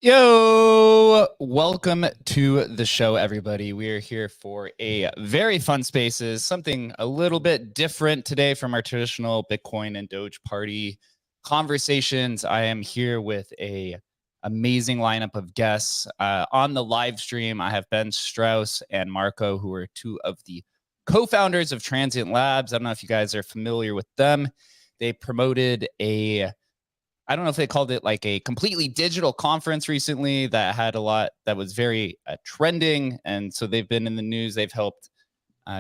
Yo, welcome to the show, everybody. We are here for a very fun spaces, something a little bit different today from our traditional Bitcoin and Doge party conversations. I am here with a amazing lineup of guests. On the live stream, I have Ben Strauss and Marco, who are two of the co-founders of Transient Labs. I don't know if you guys are familiar with them. They promoted I don't know if they called it like a completely digital conference recently that had a lot that was very trending. And so they've been in the news. They've helped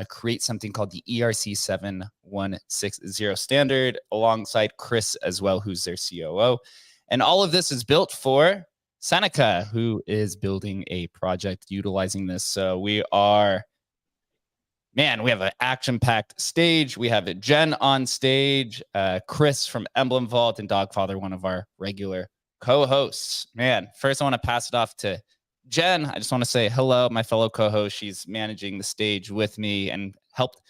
create something called the ERC-7160 standard alongside Chris as well, who's their COO. And all of this is built for Seneca, who is building a project utilizing this. So we have an action-packed stage. We have Jen on stage, Chris from Emblem Vault, and Dogfather, one of our regular co-hosts. Man, first I want to pass it off to Jen. I just want to say hello, my fellow co-host. She's managing the stage with me and helped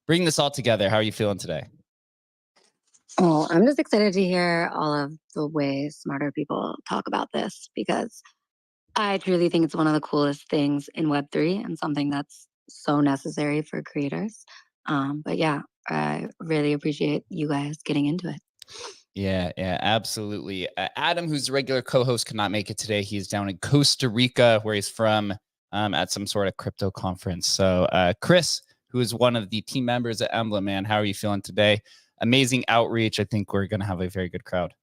bring this all together. How are you feeling today? Oh, I'm just excited to hear all of the way smarter people talk about this because I truly think it's one of the coolest things in Web3 and something that's so necessary for creators. But yeah, I really appreciate you guys getting into it. Yeah, absolutely. Adam, who's the regular co-host, could not make it today. He's down in Costa Rica, where he's from, at some sort of crypto conference. So, Chris, who is one of the team members at Emblem, man, how are you feeling today? Amazing outreach. I think we're going to have a very good crowd.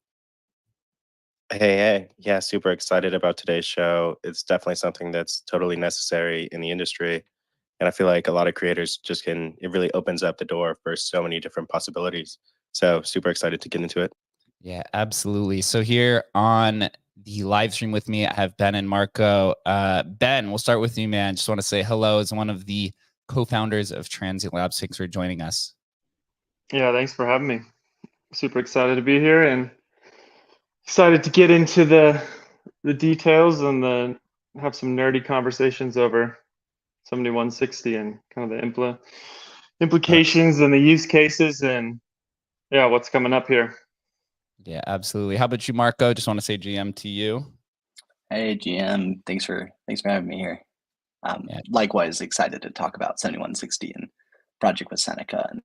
Hey. Yeah, super excited about today's show. It's definitely something that's totally necessary in the industry. And I feel like a lot of creators it really opens up the door for so many different possibilities. So super excited to get into it. Yeah, absolutely. So here on the live stream with me, I have Ben and Marco. Ben, we'll start with you, man. Just want to say hello as one of the co-founders of Transient Labs. Thanks for joining us. Yeah, thanks for having me. Super excited to be here and excited to get into the details and have some nerdy conversations over 7160 and kind of the implications and the use cases and yeah, what's coming up here. Yeah, absolutely. How about you, Marco? Just want to say GM to you. Hey, GM. Thanks for having me here. Likewise, excited to talk about 7160 and Project with Seneca and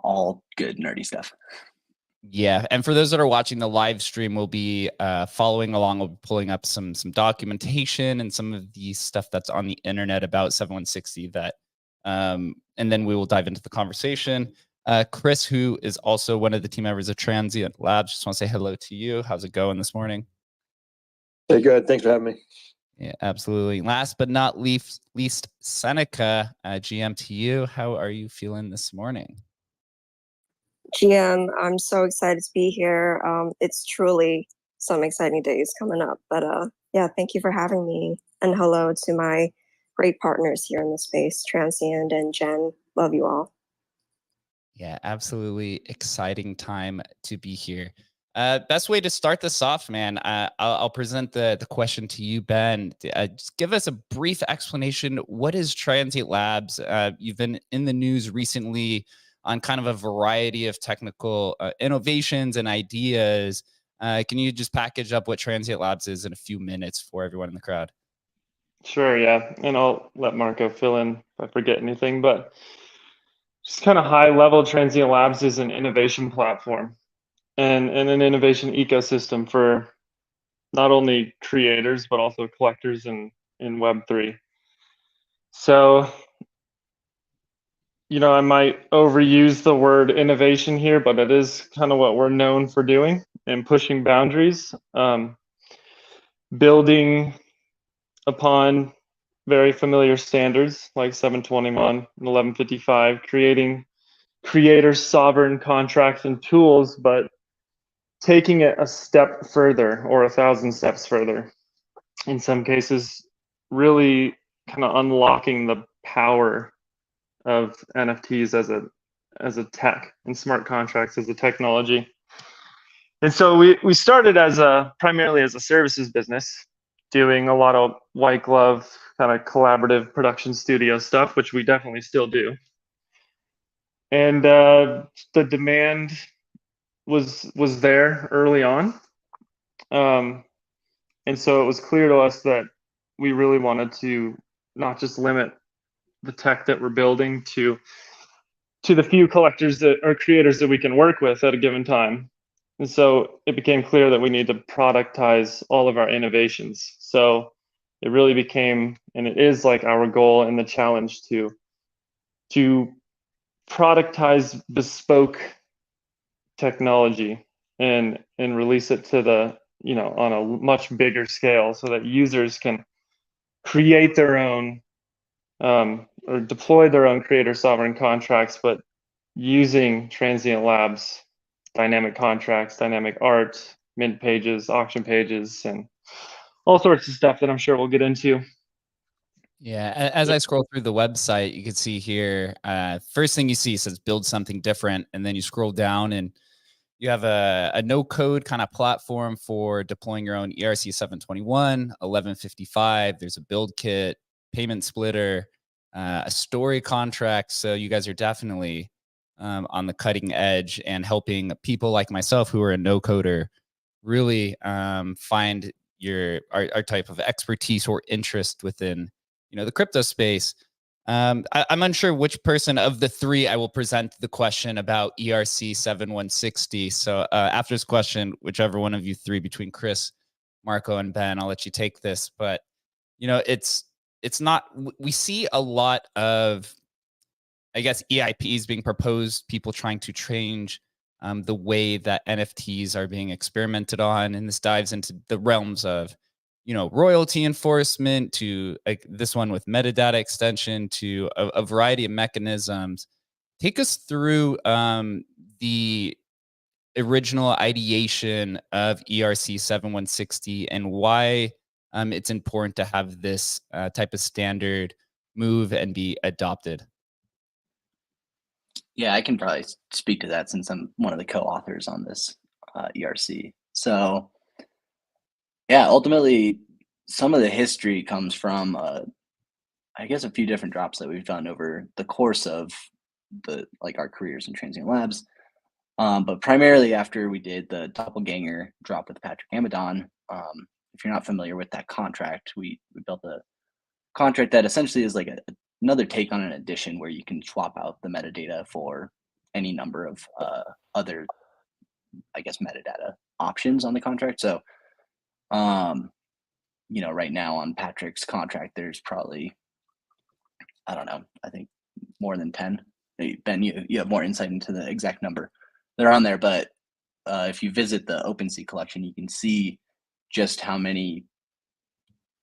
all good nerdy stuff. Yeah, and for those that are watching the live stream, we'll be following along. We'll be pulling up some documentation and some of the stuff that's on the internet about 7160 that, and then we will dive into the conversation. Chris, who is also one of the team members of Transient Labs, just want to say hello to you. How's it going this morning? Hey, good. Thanks for having me. Yeah, absolutely. Last but not least, Seneca, GM to you. How are you feeling this morning? GM, I'm so excited to be here. It's truly some exciting days coming up. But yeah, thank you for having me. And hello to my great partners here in the space, Transient and Jen. Love you all. Yeah, absolutely exciting time to be here. Best way to start this off, man. I'll present the question to you, Ben. Just give us a brief explanation. What is Transient Labs? You've been in the news recently on kind of a variety of technical innovations and ideas. Can you just package up what Transient Labs is in a few minutes for everyone in the crowd? Sure, yeah. And I'll let Marco fill in if I forget anything, but just kind of high level, Transient Labs is an innovation platform and an innovation ecosystem for not only creators, but also collectors in Web3. So, you know, I might overuse the word innovation here, but it is kind of what we're known for doing and pushing boundaries, building upon very familiar standards like 721 and 1155, creating creator sovereign contracts and tools, but taking it a step further or 1,000 steps further. In some cases, really kind of unlocking the power of NFTs as a tech and smart contracts as a technology. And so we started primarily as a services business, doing a lot of white glove kind of collaborative production studio stuff, which we definitely still do. And the demand was there early on, and so it was clear to us that we really wanted to not just limit the tech that we're building to the few collectors that or creators that we can work with at a given time. And so it became clear that we need to productize all of our innovations. So it really became, and it is like our goal and the challenge to productize bespoke technology and release it to the, you know, on a much bigger scale so that users can create their own or deploy their own creator sovereign contracts, but using Transient Labs dynamic contracts, dynamic art, mint pages, auction pages, and all sorts of stuff that I'm sure we'll get into. Yeah, as I scroll through the website, you can see here, first thing you see says build something different, and then you scroll down and you have a no-code kind of platform for deploying your own ERC-721, 1155. There's a build kit, payment splitter, a story contract. So you guys are definitely on the cutting edge and helping people like myself who are a no coder really find our type of expertise or interest within, the crypto space. I'm unsure which person of the three I will present the question about ERC-7160. So after this question, whichever one of you three between Chris, Marco, and Ben, I'll let you take this. But it's not. We see a lot of, I guess, EIPs being proposed, people trying to change the way that NFTs are being experimented on. And this dives into the realms of, royalty enforcement to like this one with metadata extension to a variety of mechanisms. Take us through the original ideation of ERC-7160 and why it's important to have this type of standard move and be adopted. Yeah, I can probably speak to that since I'm one of the co-authors on this ERC. So, yeah, ultimately, some of the history comes from, I guess, a few different drops that we've done over the course of our careers in Transient Labs. But primarily after we did the doppelganger drop with Patrick Amadon. If you're not familiar with that contract, we built a contract that essentially is like another take on an addition where you can swap out the metadata for any number of other, I guess, metadata options on the contract. So, right now on Patrick's contract, there's probably, I don't know, I think more than 10. Ben, you have more insight into the exact number that are on there. But if you visit the OpenSea collection, you can see just how many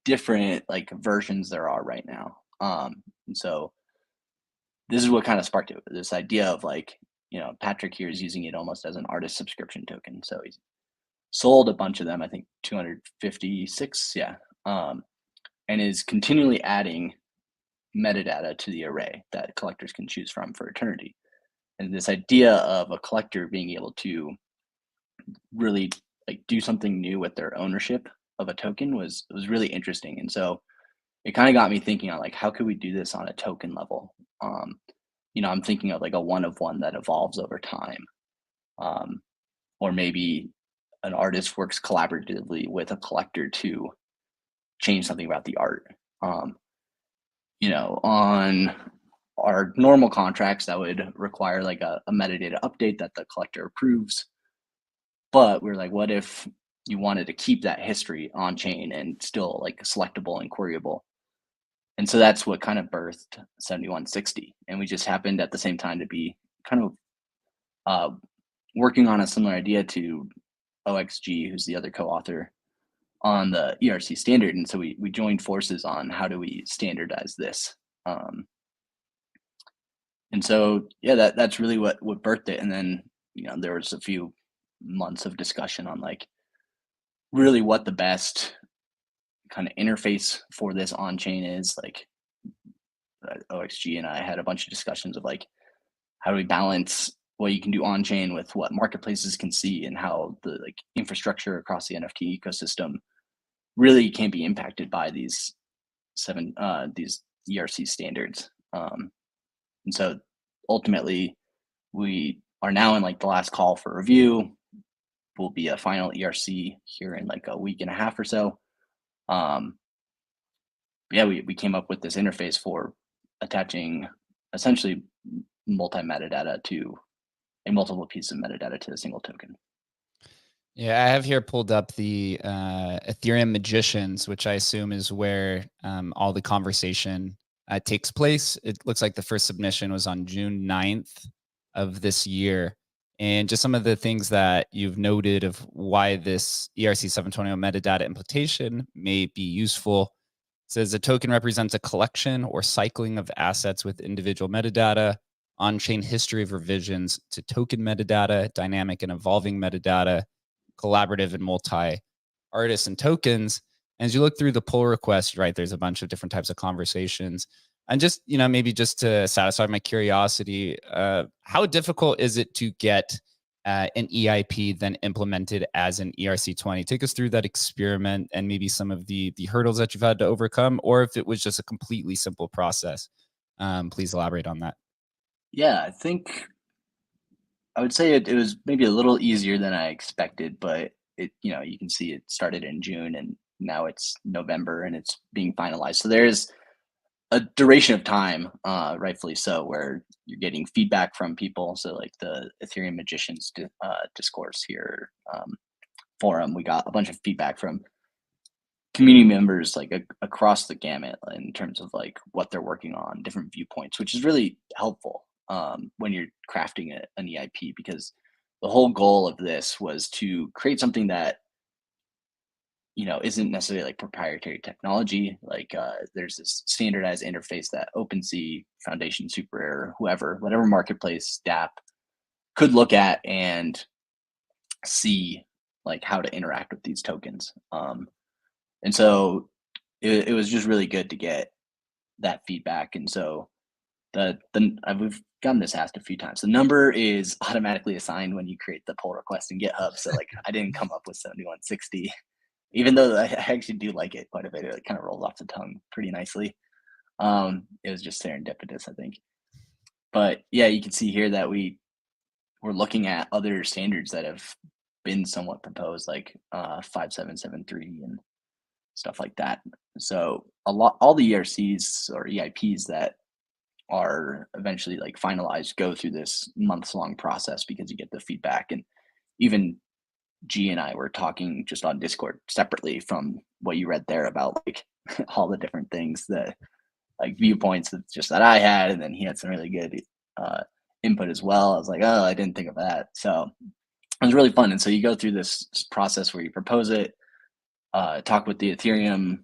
different versions there are right now. And so this is what kind of sparked it. This idea of Patrick here is using it almost as an artist subscription token. So he's sold a bunch of them, I think 256, yeah, and is continually adding metadata to the array that collectors can choose from for eternity. And this idea of a collector being able to really do something new with their ownership of a token was really interesting. And so it kind of got me thinking on how could we do this on a token level? I'm thinking of a one of one that evolves over time, or maybe an artist works collaboratively with a collector to change something about the art. On our normal contracts, that would require a metadata update that the collector approves. But we're like, what if you wanted to keep that history on chain and still selectable and queryable? And so that's what kind of birthed 7160. And we just happened at the same time to be kind of working on a similar idea to OXG, who's the other co-author on the ERC standard. And so we joined forces on how do we standardize this. And so, yeah, that's really what birthed it. And then, there was a few months of discussion on really what the best kind of interface for this on chain is. OXG and I had a bunch of discussions of how do we balance what you can do on chain with what marketplaces can see, and how the infrastructure across the NFT ecosystem really can be impacted by these ERC standards. And so ultimately we are now in the last call for review. Will be a final ERC here in a week and a half or so. Yeah, we came up with this interface for attaching essentially multi-metadata to a multiple piece of metadata to a single token. Yeah, I have here pulled up the Ethereum Magicians, which I assume is where all the conversation takes place. It looks like the first submission was on June 9th of this year. And just some of the things that you've noted of why this ERC-720 metadata implementation may be useful. It says a token represents a collection or cycling of assets with individual metadata, on-chain history of revisions to token metadata, dynamic and evolving metadata, collaborative and multi-artists and tokens. And as you look through the pull request, right, there's a bunch of different types of conversations. And just, maybe just to satisfy my curiosity, how difficult is it to get an EIP then implemented as an ERC-20? Take us through that experiment and maybe some of the hurdles that you've had to overcome, or if it was just a completely simple process. Please elaborate on that. Yeah, I think I would say it was maybe a little easier than I expected, but you can see it started in June and now it's November and it's being finalized. So there's a duration of time, rightfully so, where you're getting feedback from people. So like the Ethereum Magicians discourse here, forum, we got a bunch of feedback from community members like across the gamut in terms of like what they're working on, different viewpoints, which is really helpful when you're crafting an EIP, because the whole goal of this was to create something that isn't necessarily like proprietary technology. Like there's this standardized interface that OpenSea, Foundation, SuperAir, whatever marketplace DApp could look at and see like how to interact with these tokens. And so it was just really good to get that feedback. And so we've gotten this asked a few times. The number is automatically assigned when you create the pull request in GitHub. So like I didn't come up with 7160, even though I actually do like it quite a bit. It kind of rolls off the tongue pretty nicely. It was just serendipitous, I think. But yeah, you can see here that we're looking at other standards that have been somewhat proposed, like 5773 and stuff like that. So all the ERCs or EIPs that are eventually like finalized go through this months-long process because you get the feedback. And even G and I were talking just on Discord separately from what you read there about like all the different things that like viewpoints that I had, and then he had some really good input as well. I was like, oh, I didn't think of that. So it was really fun. And so you go through this process where you propose it, talk with the Ethereum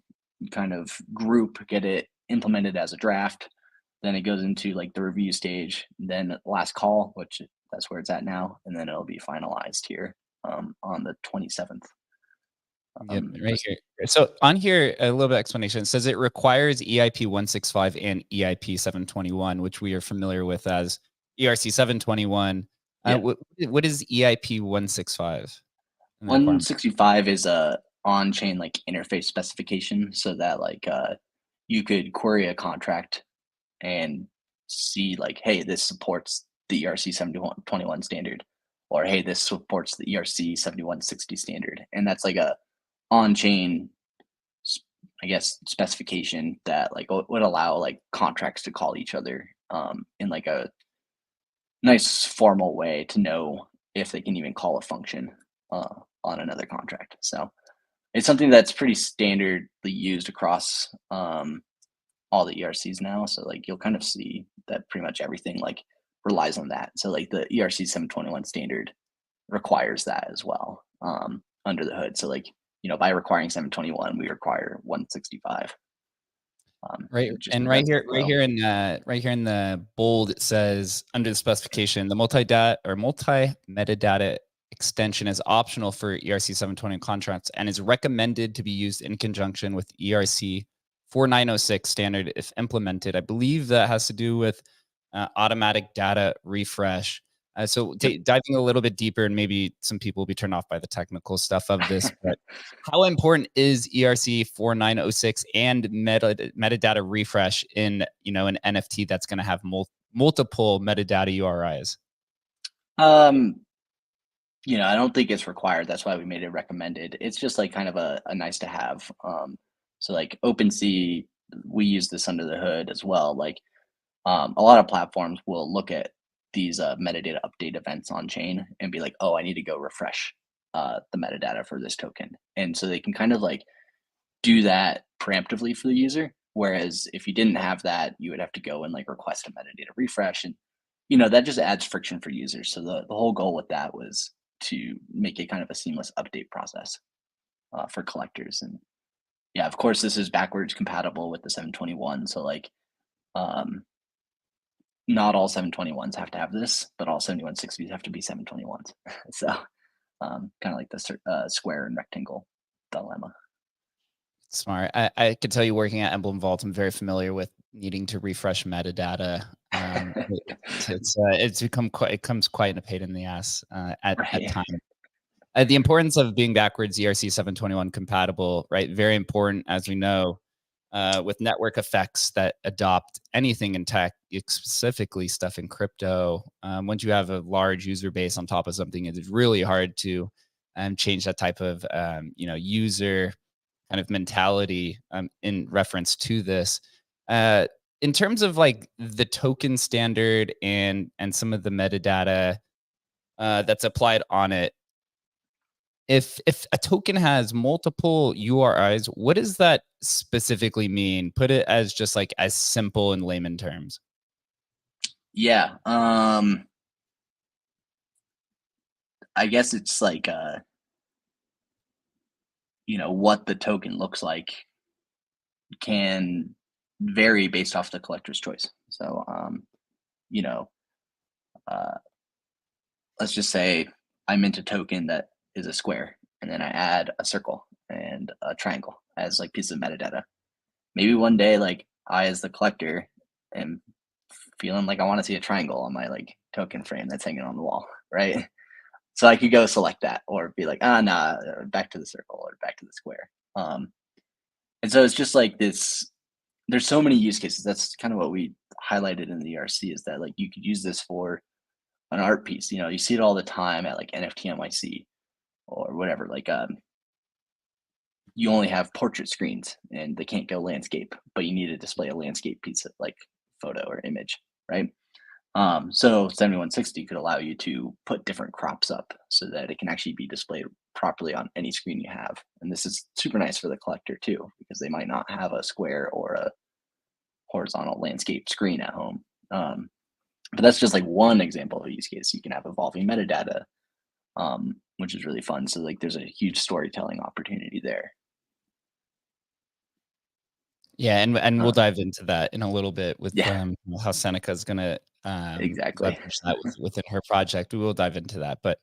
kind of group, get it implemented as a draft. Then it goes into like the review stage, then last call, which that's where it's at now, and then it'll be finalized here on the 27th. Yep, right here. So on here, a little bit of explanation. It says it requires EIP 165 and EIP 721, which we are familiar with as ERC 721. Yeah. What is EIP 165? 165 is a on-chain like interface specification, so that like you could query a contract and see like, hey, this supports the ERC 7121 standard, or hey, this supports the ERC 7160 standard, and that's like a on-chain, I guess, specification that like would allow like contracts to call each other in like a nice formal way to know if they can even call a function on another contract. So it's something that's pretty standardly used across all the ERCs now. So like you'll kind of see that pretty much everything like relies on that. So like the ERC 721 standard requires that as well under the hood. So like, by requiring 721, we require 165. Right, and right here in the bold, it says under the specification, the multi-metadata extension is optional for ERC 720 contracts and is recommended to be used in conjunction with ERC 4906 standard if implemented. I believe that has to do with automatic data refresh. So diving a little bit deeper, and maybe some people will be turned off by the technical stuff of this, but how important is ERC 4906 and metadata refresh in an NFT that's going to have multiple metadata URIs? I don't think it's required. That's why we made it recommended. It's just like kind of a nice to have. So like OpenSea, we use this under the hood as well. Like a lot of platforms will look at these metadata update events on chain and be like, oh, I need to go refresh the metadata for this token. And so they can kind of like do that preemptively for the user. Whereas if you didn't have that, you would have to go and like request a metadata refresh. And, that just adds friction for users. So the whole goal with that was to make it kind of a seamless update process for collectors. And yeah, of course, this is backwards compatible with the 721. So like, not all 721s have to have this, but all 7160s have to be 721s. So kind of like the square and rectangle dilemma. Smart. I could tell you, working at Emblem Vault, I'm very familiar with needing to refresh metadata. It comes quite a pain in the ass at times. The importance of being backwards ERC 721 compatible, right? Very important, as we know. with network effects that adopt anything in tech, specifically stuff in crypto. Once you have a large user base on top of something, it's really hard to change that type of user kind of mentality in reference to this. In terms of like the token standard and some of the metadata that's applied on it, if a token has multiple URIs, what does that specifically mean? Put it as just like as simple in layman terms. Yeah. I guess it's like what the token looks like can vary based off the collector's choice. So you know, uh let's just say I mint a token that is a square, and then I add a circle and a triangle as like pieces of metadata. Maybe one day, like I, as the collector, am feeling like I want to see a triangle on my like token frame that's hanging on the wall, right? So I could go select that, or be like, ah, nah, back to the circle or back to the square. And so it's just like this. There's so many use cases. That's kind of what we highlighted in the ERC, is that like you could use this for an art piece. You see it all the time at like NFT NYC or whatever. Like you only have portrait screens and they can't go landscape, but you need to display a landscape piece of like photo or image, right? So 7160 could allow you to put different crops up so that it can actually be displayed properly on any screen you have. And this is super nice for the collector too, because they might not have a square or a horizontal landscape screen at home. But that's just like one example of a use case. You can have evolving metadata, which is really fun. So like there's a huge storytelling opportunity there. Yeah, and we'll dive into that in a little bit with Yeah. How Seneca's gonna Exactly. leverage that within her project. We will dive into that. But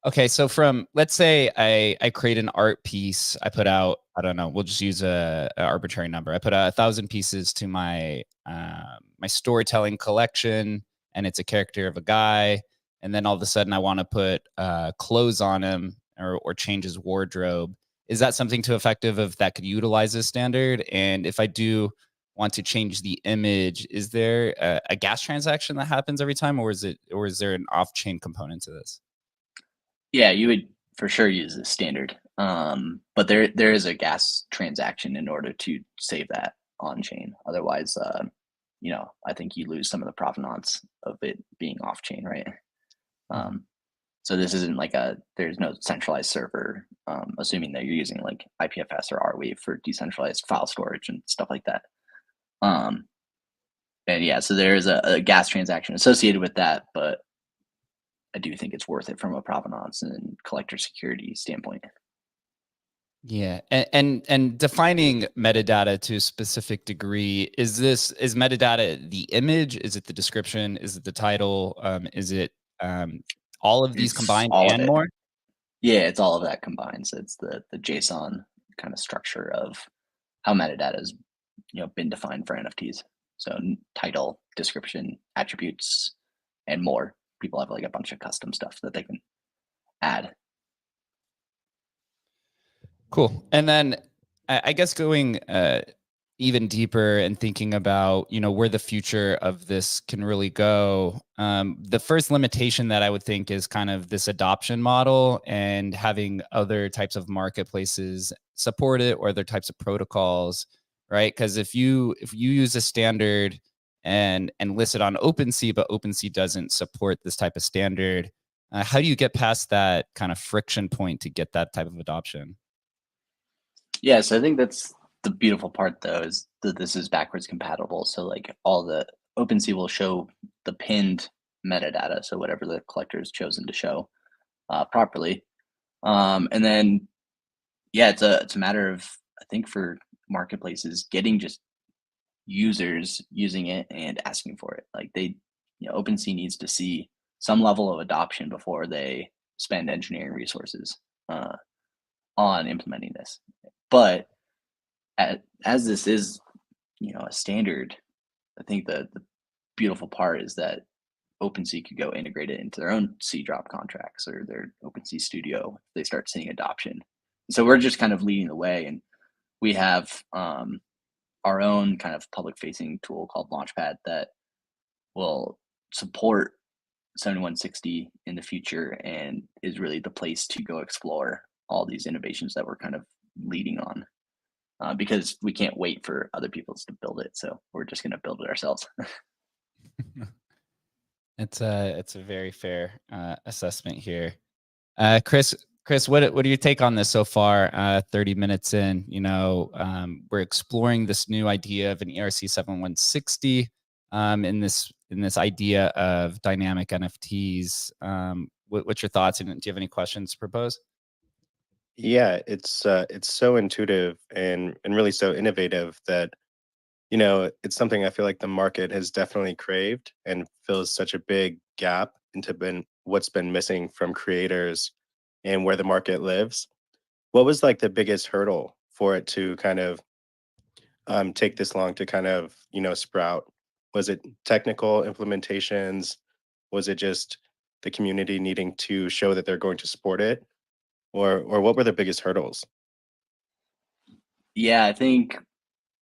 okay, so from, let's say I create an art piece, I put out, I don't know, we'll just use a arbitrary number. I put out 1,000 pieces to my my storytelling collection, and it's a character of a guy, and then all of a sudden I want to put clothes on him or change his wardrobe. Is that something too effective of that could utilize this standard? And if I do want to change the image, is there a gas transaction that happens every time, or is there an off-chain component to this? Yeah, you would for sure use the standard. But there is a gas transaction in order to save that on chain. Otherwise, I think you lose some of the provenance of it being off chain, right? So this isn't like there's no centralized server, assuming that you're using like IPFS or Arweave for decentralized file storage and stuff like that. And yeah, so there is a gas transaction associated with that, but I do think it's worth it from a provenance and collector security standpoint. Yeah, and defining metadata to a specific degree, is metadata the image? Is it the description? Is it the title? Is it all of these It's combined all of and it. more? Yeah, it's all of that combined. So it's the JSON kind of structure of how metadata has been defined for NFTs. So title, description, attributes, and more. People have like a bunch of custom stuff that they can add. Cool. And then I guess going even deeper and thinking about, where the future of this can really go. The first limitation that I would think is kind of this adoption model and having other types of marketplaces support it, or other types of protocols, right? Because if you use a standard and list it on OpenSea, but OpenSea doesn't support this type of standard, how do you get past that kind of friction point to get that type of adoption? Yeah, so I think that's the beautiful part, though, is that this is backwards compatible. So like all the OpenSea will show the pinned metadata, so whatever the collector has chosen to show properly. And then, yeah, it's a matter of, I think, for marketplaces, getting just users using it and asking for it. Like OpenSea needs to see some level of adoption before they spend engineering resources on implementing this. But as this is, a standard, I think the beautiful part is that OpenSea could go integrate it into their own C drop contracts or their OpenSea Studio if they start seeing adoption. So we're just kind of leading the way, and we have our own kind of public facing tool called Launchpad that will support 7160 in the future and is really the place to go explore all these innovations that we're kind of leading on, because we can't wait for other people to build it. So we're just going to build it ourselves. It's a very fair assessment here. Chris, what do you take on this so far? 30 minutes in, we're exploring this new idea of an ERC-7160 in this idea of dynamic NFTs. What's your thoughts, and do you have any questions to propose? Yeah, it's so intuitive and really so innovative that it's something I feel like the market has definitely craved and fills such a big gap into what's been missing from creators and where the market lives. What was like the biggest hurdle for it to kind of take this long to kind of sprout? Was it technical implementations? Was it just the community needing to show that they're going to support it, or what were the biggest hurdles? Yeah, I think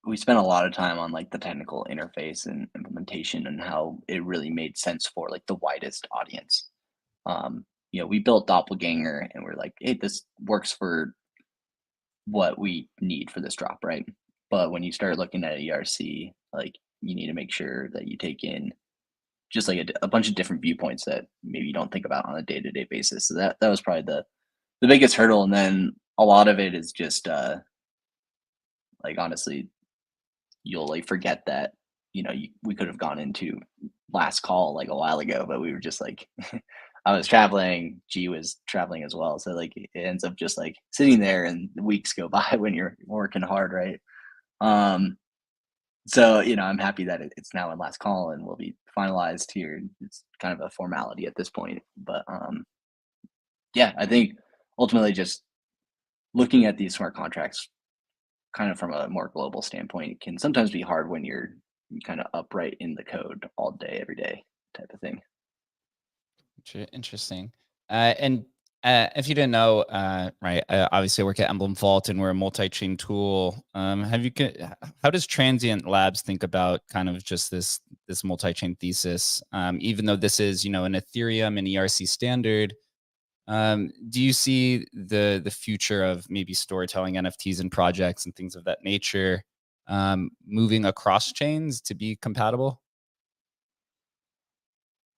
we spent a lot of time on like the technical interface and implementation and how it really made sense for like the widest audience. We built Doppelganger and we're like, hey, this works for what we need for this drop, right? But when you start looking at ERC, like you need to make sure that you take in just like a bunch of different viewpoints that maybe you don't think about on a day-to-day basis. So that was probably the biggest hurdle. And then a lot of it is just like honestly, you'll like forget that we could have gone into last call like a while ago, but we were just like I was traveling, G was traveling as well, so like it ends up just like sitting there and weeks go by when you're working hard, right? So I'm happy that it's now in last call and will be finalized here. It's kind of a formality at this point, but yeah, I think ultimately just looking at these smart contracts kind of from a more global standpoint can sometimes be hard when you're kind of upright in the code all day, every day type of thing. Interesting. And if you didn't know, right, obviously I work at Emblem Vault and we're a multi-chain tool. How does Transient Labs think about kind of just this multi-chain thesis? Even though this is, an Ethereum and ERC standard, do you see the future of maybe storytelling NFTs and projects and things of that nature moving across chains to be compatible?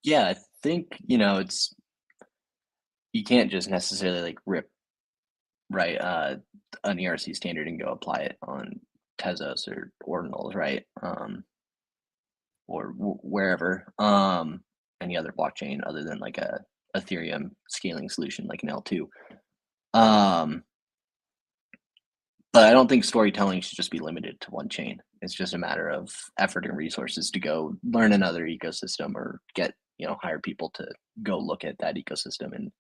Yeah, I think it's you can't just necessarily like rip right an ERC standard and go apply it on Tezos or Ordinals, right? Or wherever any other blockchain other than like a Ethereum scaling solution like an L2. But I don't think storytelling should just be limited to one chain. It's just a matter of effort and resources to go learn another ecosystem or get hire people to go look at that ecosystem and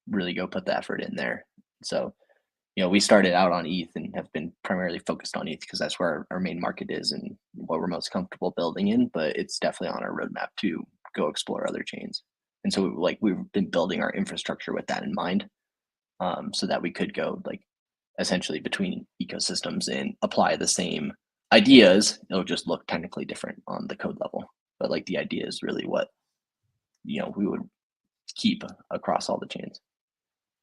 really go put the effort in there. So we started out on ETH and have been primarily focused on ETH because that's where our main market is and what we're most comfortable building in. But it's definitely on our roadmap to go explore other chains. And so we've been building our infrastructure with that in mind, so that we could go like essentially between ecosystems and apply the same ideas. It'll just look technically different on the code level, but like the idea is really what we would keep across all the chains.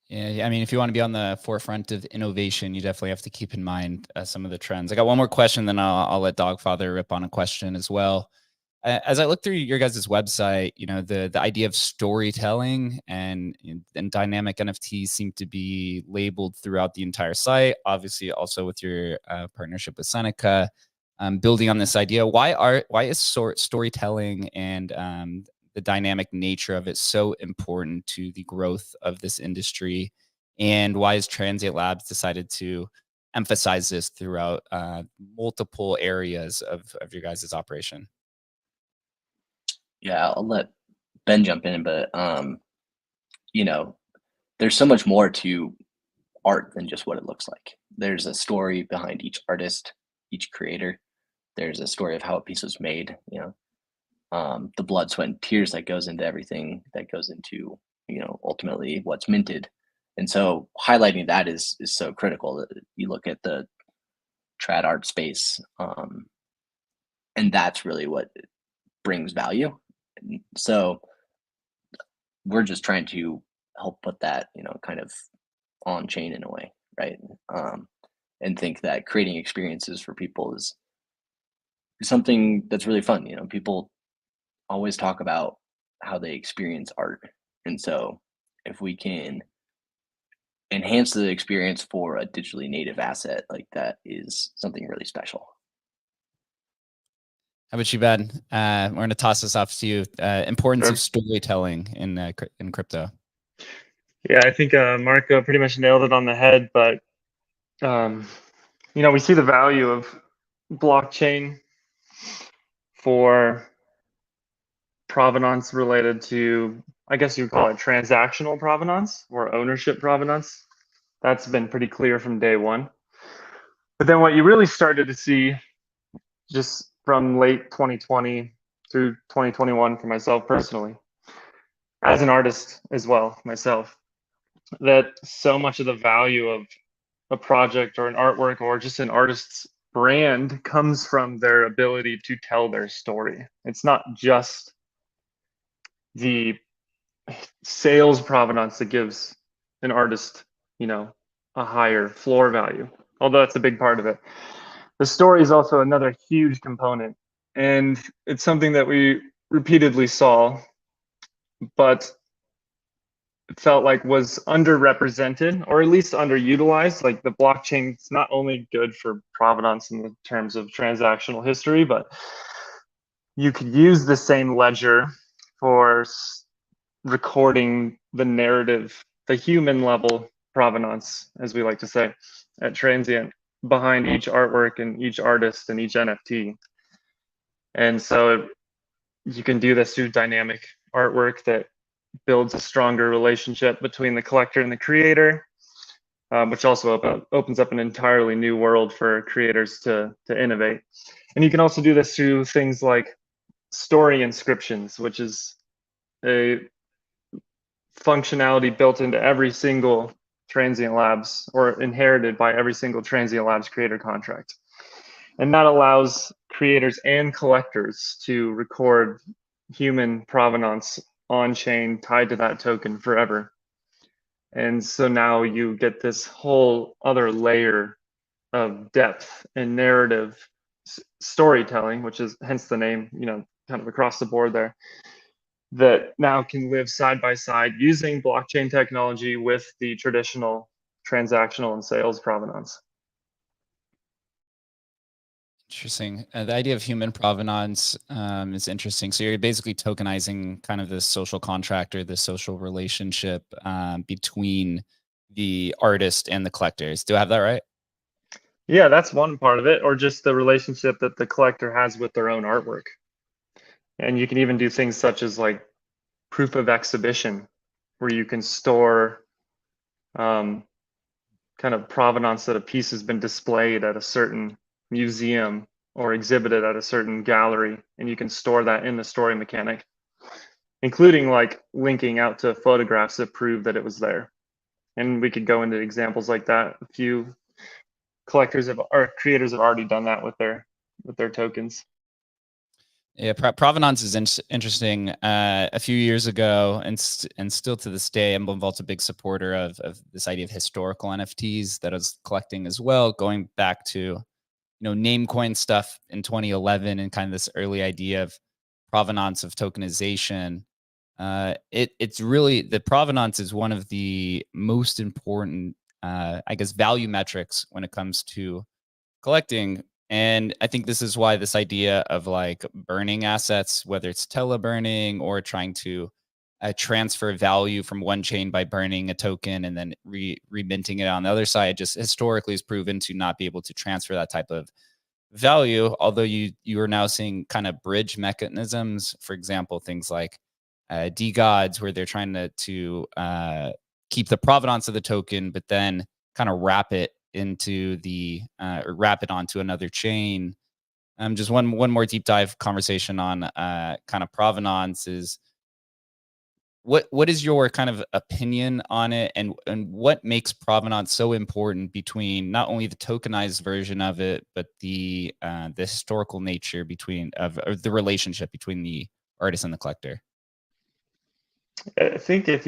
Yeah, I mean, if you want to be on the forefront of innovation, you definitely have to keep in mind some of the trends. I got one more question, then I'll let Dogfather rip on a question as well. As I look through your guys' website, the idea of storytelling and dynamic NFTs seem to be labeled throughout the entire site. Obviously, also with your partnership with Seneca, building on this idea. Why is storytelling and the dynamic nature of it so important to the growth of this industry? And why has Transient Labs decided to emphasize this throughout multiple areas of your guys' operation? Yeah, I'll let Ben jump in, but there's so much more to art than just what it looks like. There's a story behind each artist, each creator. There's a story of how a piece was made, the blood, sweat, and tears that goes into everything that goes into, ultimately what's minted. And so highlighting that is so critical. You look at the trad art space, and that's really what brings value. So we're just trying to help put that, kind of on chain in a way, right? And think that creating experiences for people is something that's really fun. People always talk about how they experience art, and so if we can enhance the experience for a digitally native asset, like that is something really special. How about you, Ben? We're going to toss this off to you. Importance Sure. of storytelling in crypto. Yeah, I think Marco pretty much nailed it on the head. But we see the value of blockchain for provenance related to, I guess you would call it transactional provenance or ownership provenance. That's been pretty clear from day one. But then what you really started to see just from late 2020 through 2021 for myself personally, as an artist as well myself, that so much of the value of a project or an artwork or just an artist's brand comes from their ability to tell their story. It's not just the sales provenance that gives an artist, a higher floor value, although that's a big part of it. The story is also another huge component, and it's something that we repeatedly saw, but felt like was underrepresented or at least underutilized. Like the blockchain is not only good for provenance in the terms of transactional history, but you could use the same ledger for recording the narrative, the human level provenance, as we like to say at Transient, behind each artwork and each artist and each NFT. And so you can do this through dynamic artwork that builds a stronger relationship between the collector and the creator, which also opens up an entirely new world for creators to innovate. And you can also do this through things like story inscriptions, which is a functionality built into every single Transient Labs or inherited by every single Transient Labs creator contract. And that allows creators and collectors to record human provenance on chain tied to that token forever. And so now you get this whole other layer of depth and narrative storytelling, which is hence the name, kind of across the board there, that now can live side by side using blockchain technology with the traditional transactional and sales provenance. Interesting. The idea of human provenance is interesting. So you're basically tokenizing kind of this social contract or the social relationship between the artist and the collectors. Do I have that right? Yeah, that's one part of it, or just the relationship that the collector has with their own artwork. And you can even do things such as like proof of exhibition, where you can store kind of provenance that a piece has been displayed at a certain museum or exhibited at a certain gallery, and you can store that in the story mechanic, including like linking out to photographs that prove that it was there. And we could go into examples like that. A few collectors or creators have already done that with their tokens. Yeah, provenance is interesting. A few years ago, and still to this day, Emblem Vault's a big supporter of this idea of historical NFTs that I was collecting as well, going back to Namecoin stuff in 2011 and kind of this early idea of provenance of tokenization. It's really, the provenance is one of the most important, I guess, value metrics when it comes to collecting. And I think this is why this idea of like burning assets, whether it's teleburning or trying to transfer value from one chain by burning a token and then reminting it on the other side, just historically is proven to not be able to transfer that type of value. Although you are now seeing kind of bridge mechanisms, for example, things like DGods, where they're trying to keep the provenance of the token, but then kind of wrap it into or wrap it onto another chain. Just one more deep dive conversation on kind of provenance is what is your kind of opinion on it, and what makes provenance so important between not only the tokenized version of it, but the historical nature of the relationship between the artist and the collector? I think if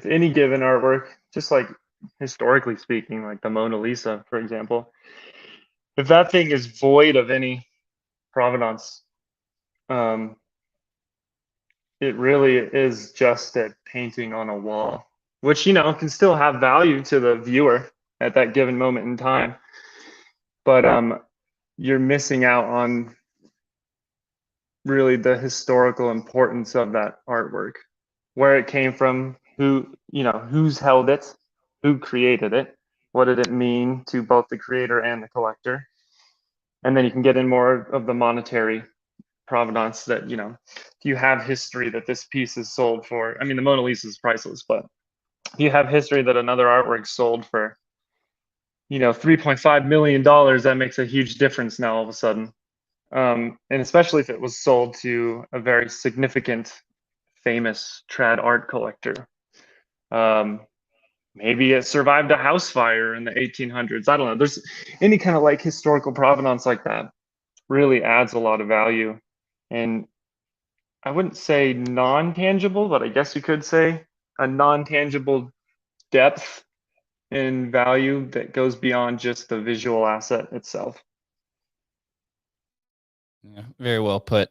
any given artwork, just like historically speaking, like the Mona Lisa, for example, if that thing is void of any provenance, it really is just a painting on a wall, which, can still have value to the viewer at that given moment in time. But you're missing out on really the historical importance of that artwork, where it came from, who's held it, who created it, what did it mean to both the creator and the collector. And then you can get in more of the monetary provenance that, if you have history that this piece is sold for, I mean, the Mona Lisa is priceless, but if you have history that another artwork sold for, $3.5 million, that makes a huge difference now all of a sudden. And especially if it was sold to a very significant, famous trad art collector. Maybe it survived a house fire in the 1800s. I don't know. There's any kind of like historical provenance like that really adds a lot of value. And I wouldn't say non-tangible, but I guess you could say a non-tangible depth in value that goes beyond just the visual asset itself. Yeah, very well put.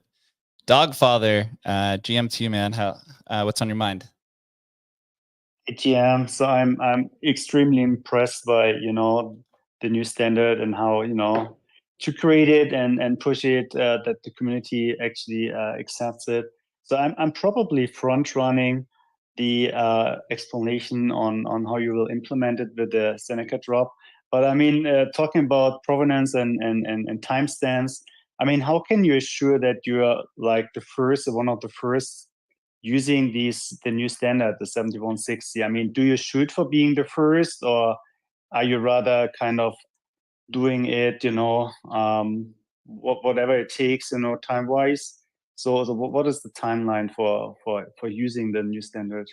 Dogfather, GM2, man, what's on your mind? Yeah, so I'm extremely impressed by the new standard and how to create it and push it, that the community actually accepts it. So I'm probably front running the explanation on how you will implement it with the Seneca drop. But I mean, talking about provenance and timestamps, I mean, how can you assure that you are like one of the first using the new standard, the 7160? I mean, do you shoot for being the first, or are you rather kind of doing it, whatever it takes, time wise? So what is the timeline for using the new standard?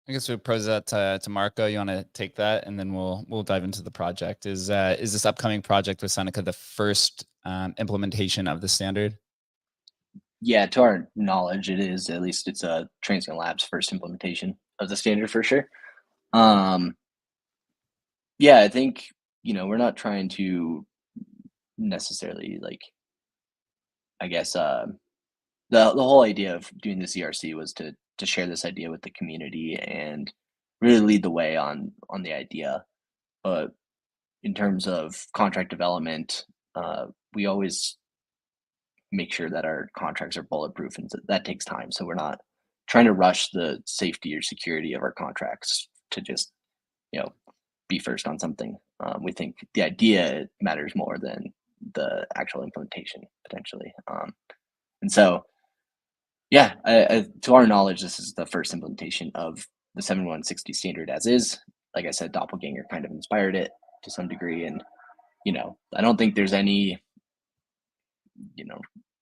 I guess we'll pose that to Marco. You want to take that, and then we'll dive into the project. Is this upcoming project with Seneca the first implementation of the standard? Yeah, to our knowledge, it is. At least it's a Transient Labs first implementation of the standard for sure. Yeah, I think we're not trying to necessarily I guess the whole idea of doing this ERC was to share this idea with the community and really lead the way on the idea. But in terms of contract development, we always make sure that our contracts are bulletproof, and that takes time. So we're not trying to rush the safety or security of our contracts to just be first on something. We think the idea matters more than the actual implementation potentially. And so, yeah, to our knowledge, this is the first implementation of the 7160 standard as is. Like I said, Doppelganger kind of inspired it to some degree. And, I don't think there's any,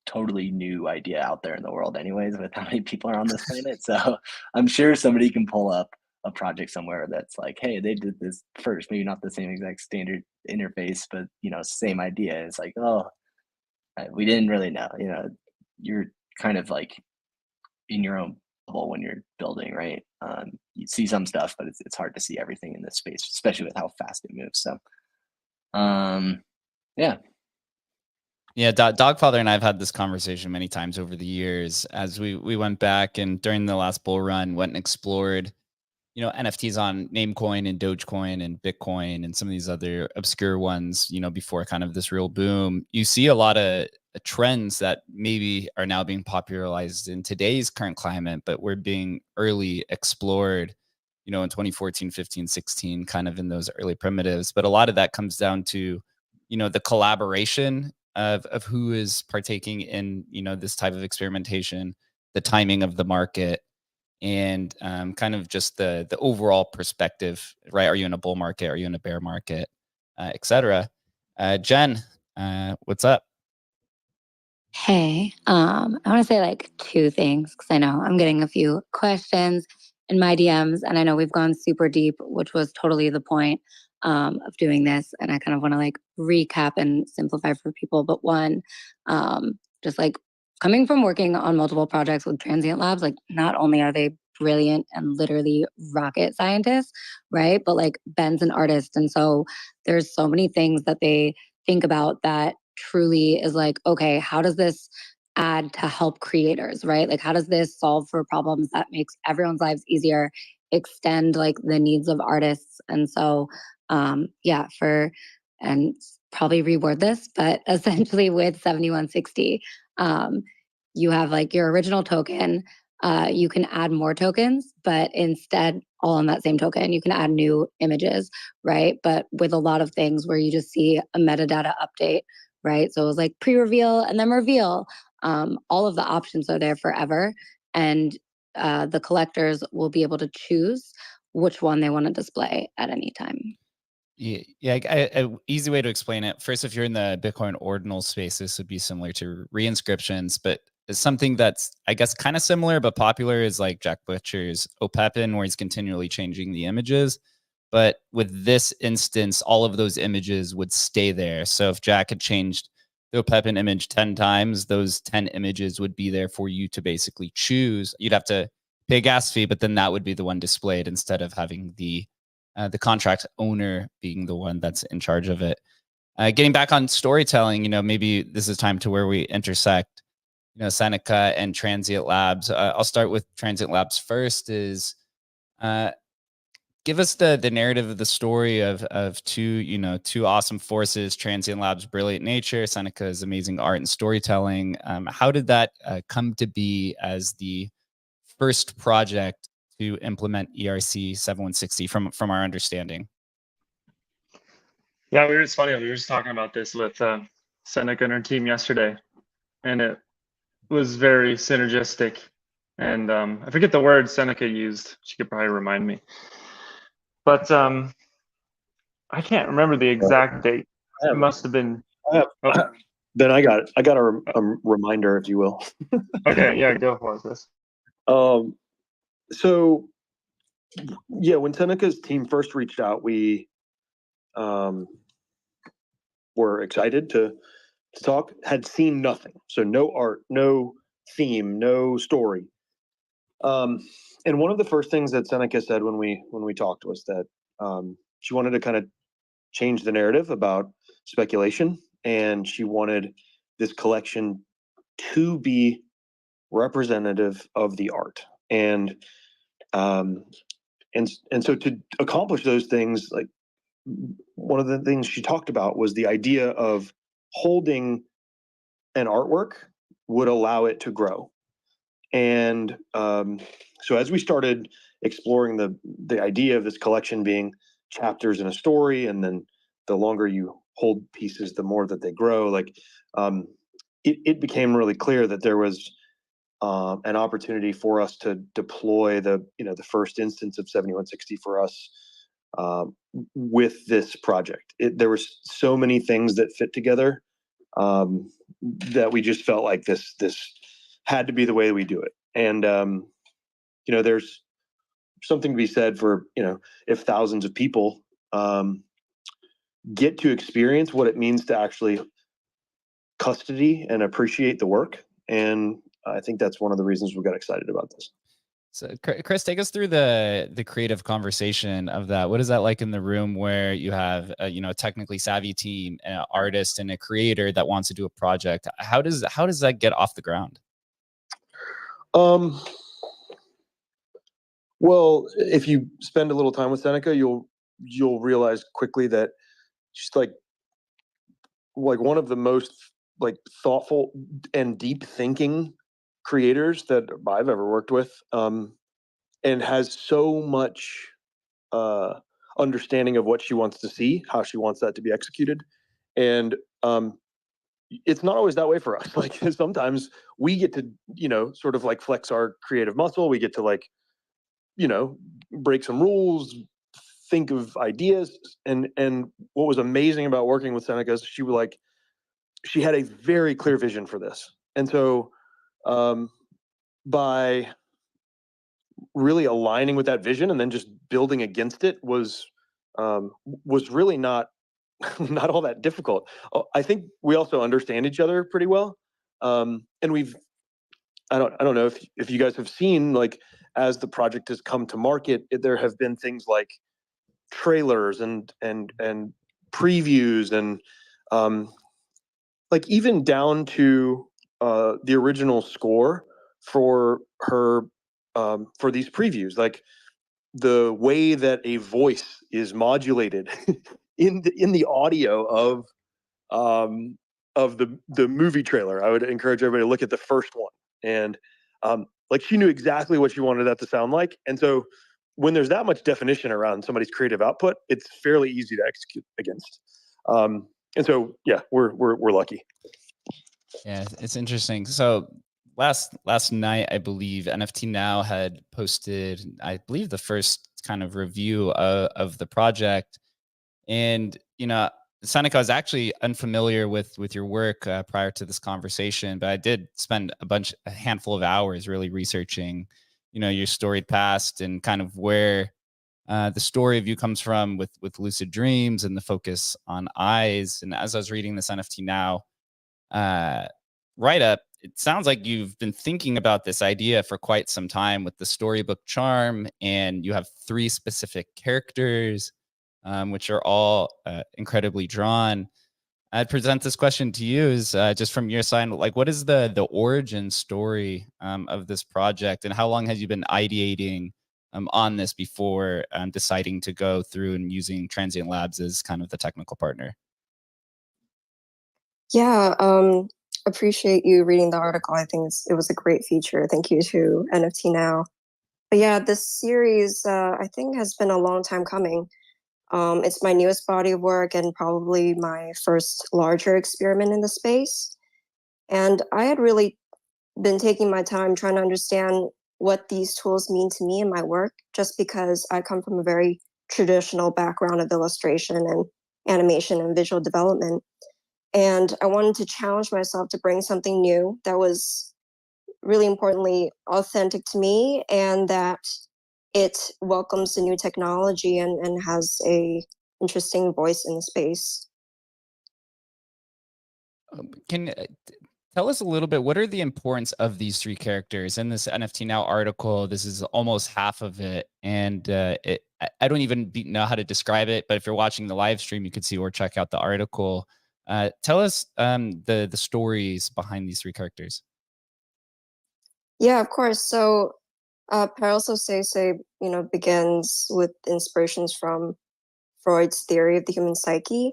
totally new idea out there in the world anyways, with how many people are on this planet. So I'm sure somebody can pull up a project somewhere that's like, hey, they did this first, maybe not the same exact standard interface, but same idea. It's like, oh, we didn't really know. You're kind of like in your own bubble when you're building, right? You see some stuff, but it's hard to see everything in this space, especially with how fast it moves. So Yeah, Dogfather and I have had this conversation many times over the years as we went back and during the last bull run went and explored, NFTs on Namecoin and Dogecoin and Bitcoin and some of these other obscure ones, before kind of this real boom. You see a lot of trends that maybe are now being popularized in today's current climate, but were being early explored, in 2014, 15, 16, kind of in those early primitives. But a lot of that comes down to, the collaboration of who is partaking in, this type of experimentation, the timing of the market, and kind of just the overall perspective, right? Are you in a bull market? Are you in a bear market, et cetera? Jen, what's up? Hey, I want to say like two things because I know I'm getting a few questions in my DMs, and I know we've gone super deep, which was totally the point of doing this. And I kind of want to like recap and simplify for people. But one, just like coming from working on multiple projects with Transient Labs, like not only are they brilliant and literally rocket scientists, right? But like Ben's an artist, and so there's so many things that they think about that truly is like, okay, how does this add to help creators, right? Like, how does this solve for problems that makes everyone's lives easier, extend like the needs of artists? And so, yeah, and probably reword this, but essentially with 7160, you have like your original token. You can add more tokens, but instead, all on that same token, you can add new images, right? But with a lot of things where you just see a metadata update, right? So it was like pre-reveal and then reveal. All of the options are there forever, and the collectors will be able to choose which one they want to display at any time. Yeah, a easy way to explain it. First, if you're in the Bitcoin ordinal space, this would be similar to reinscriptions, but it's something that's, I guess, kind of similar but popular is like Jack Butcher's OPEPin, where he's continually changing the images. But with this instance, all of those images would stay there. So if Jack had changed the OPEPin image 10 times, those 10 images would be there for you to basically choose. You'd have to pay a gas fee, but then that would be the one displayed instead of having the contract owner being the one that's in charge of it. Getting back on storytelling, maybe this is time to where we intersect, Seneca and Transient Labs. I'll start with Transient Labs first. Is give us the narrative of the story of two awesome forces: Transient Labs' brilliant nature, Seneca's amazing art and storytelling. How did that come to be as the first project to implement ERC-7160 from our understanding? Yeah, it's funny. We were just talking about this with Seneca and her team yesterday, and it was very synergistic. And I forget the word Seneca used. She could probably remind me. But I can't remember the exact date. It must have been. Ben, I got it. I got a reminder, if you will. Okay, yeah, go for it. This. So, yeah, when Seneca's team first reached out, we were excited to talk. Had seen nothing, so no art, no theme, no story. And one of the first things that Seneca said when we talked was that she wanted to kind of change the narrative about speculation, and she wanted this collection to be representative of the art. And so to accomplish those things, like one of the things she talked about was the idea of holding an artwork would allow it to grow. And so as we started exploring the idea of this collection being chapters in a story, and then the longer you hold pieces, the more that they grow, like it became really clear that there was an opportunity for us to deploy the first instance of 7160 for us with this project. There were so many things that fit together that we just felt like this had to be the way we do it. And there's something to be said for if thousands of people get to experience what it means to actually custody and appreciate the work. And I think that's one of the reasons we got excited about this. So, Chris, take us through the creative conversation of that. What is that like in the room where you have a technically savvy team, an artist, and a creator that wants to do a project? How does that get off the ground? Well, if you spend a little time with Seneca, you'll realize quickly that she's like one of the most thoughtful and deep thinking creators that I've ever worked with, and has so much understanding of what she wants to see, how she wants that to be executed. And it's not always that way for us. Like sometimes we get to sort of flex our creative muscle. We get to break some rules, think of ideas. And what was amazing about working with Seneca is she had a very clear vision for this. And so by really aligning with that vision and then just building against it was really not not all that difficult. I think we also understand each other pretty well, and I don't know if you guys have seen, like, as the project has come to market, there have been things like trailers and previews and like even down to the original score for her for these previews, like the way that a voice is modulated in the audio of the movie trailer. I would encourage everybody to look at the first one, and like she knew exactly what she wanted that to sound like. And so when there's that much definition around somebody's creative output, it's fairly easy to execute against. And so yeah, we're lucky. Yeah, it's interesting. So last night, I believe NFT Now had posted, I believe, the first kind of review of the project. And Seneca, I was actually unfamiliar with your work prior to this conversation, but I did spend a handful of hours really researching, your storied past and kind of where the story of you comes from with lucid dreams and the focus on eyes. And as I was reading this NFT Now write up, it sounds like you've been thinking about this idea for quite some time with the storybook charm, and you have 3 specific characters, which are all incredibly drawn. I'd present this question to you is just from your side, like, what is the origin story of this project, and how long has you been ideating on this before deciding to go through and using Transient Labs as kind of the technical partner? Yeah, appreciate you reading the article. I think it was a great feature. Thank you to NFT Now. But yeah, this series I think has been a long time coming. It's my newest body of work and probably my first larger experiment in the space. And I had really been taking my time trying to understand what these tools mean to me in my work, just because I come from a very traditional background of illustration and animation and visual development. And I wanted to challenge myself to bring something new that was really importantly authentic to me, and that it welcomes the new technology and has a interesting voice in the space. Can tell us a little bit, what are the importance of these 3 characters in this NFT Now article? This is almost half of it, and I don't even know how to describe it, but if you're watching the live stream, you could see or check out the article. Tell us the stories behind these 3 characters. Yeah, of course. So Paracelso Sese, begins with inspirations from Freud's theory of the human psyche.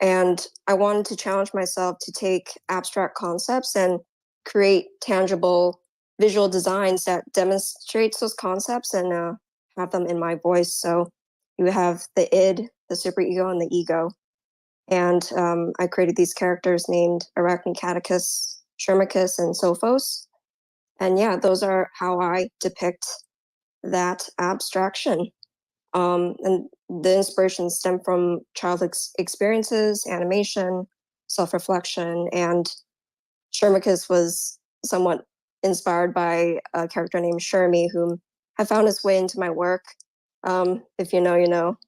And I wanted to challenge myself to take abstract concepts and create tangible visual designs that demonstrates those concepts and have them in my voice. So you have the id, the superego, and the ego. And I created these characters named Arachne, Catechus, Shermachus, and Sophos. And yeah, those are how I depict that abstraction. And the inspiration stem from childhood experiences, animation, self-reflection, and Shermachus was somewhat inspired by a character named Shermy, whom have found his way into my work. If you know, you know.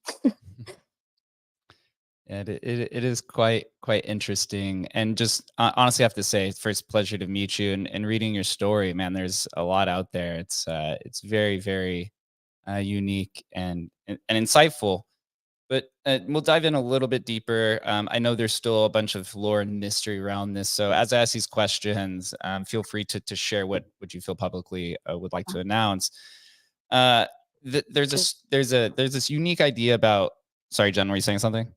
And it is quite interesting, and just honestly, I have to say, first, pleasure to meet you, and reading your story, man. There's a lot out there. It's very, very unique and insightful. But we'll dive in a little bit deeper. I know there's still a bunch of lore and mystery around this, so as I ask these questions, feel free to share what you feel publicly would like to announce. There's this unique idea about. Sorry, Jen, were you saying something?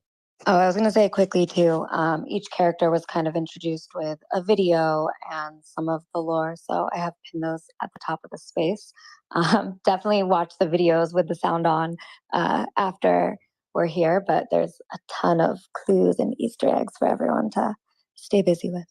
Oh, I was going to say quickly too, each character was kind of introduced with a video and some of the lore. So I have pinned those at the top of the space. Definitely watch the videos with the sound on after we're here, but there's a ton of clues and Easter eggs for everyone to stay busy with.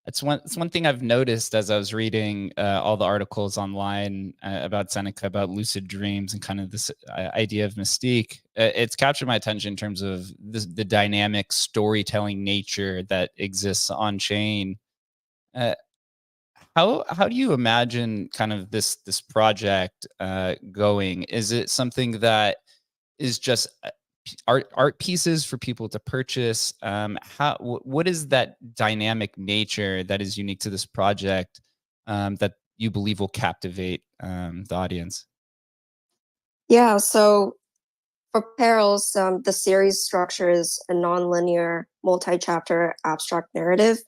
It's one thing I've noticed as I was reading all the articles online about Seneca, about lucid dreams and kind of this idea of mystique. It's captured my attention in terms of the dynamic storytelling nature that exists on chain. How do you imagine kind of this project going? Is it something that is just art pieces for people to purchase? What is that dynamic nature that is unique to this project that you believe will captivate the audience? Yeah, so for Perils, the series structure is a non-linear, multi-chapter abstract narrative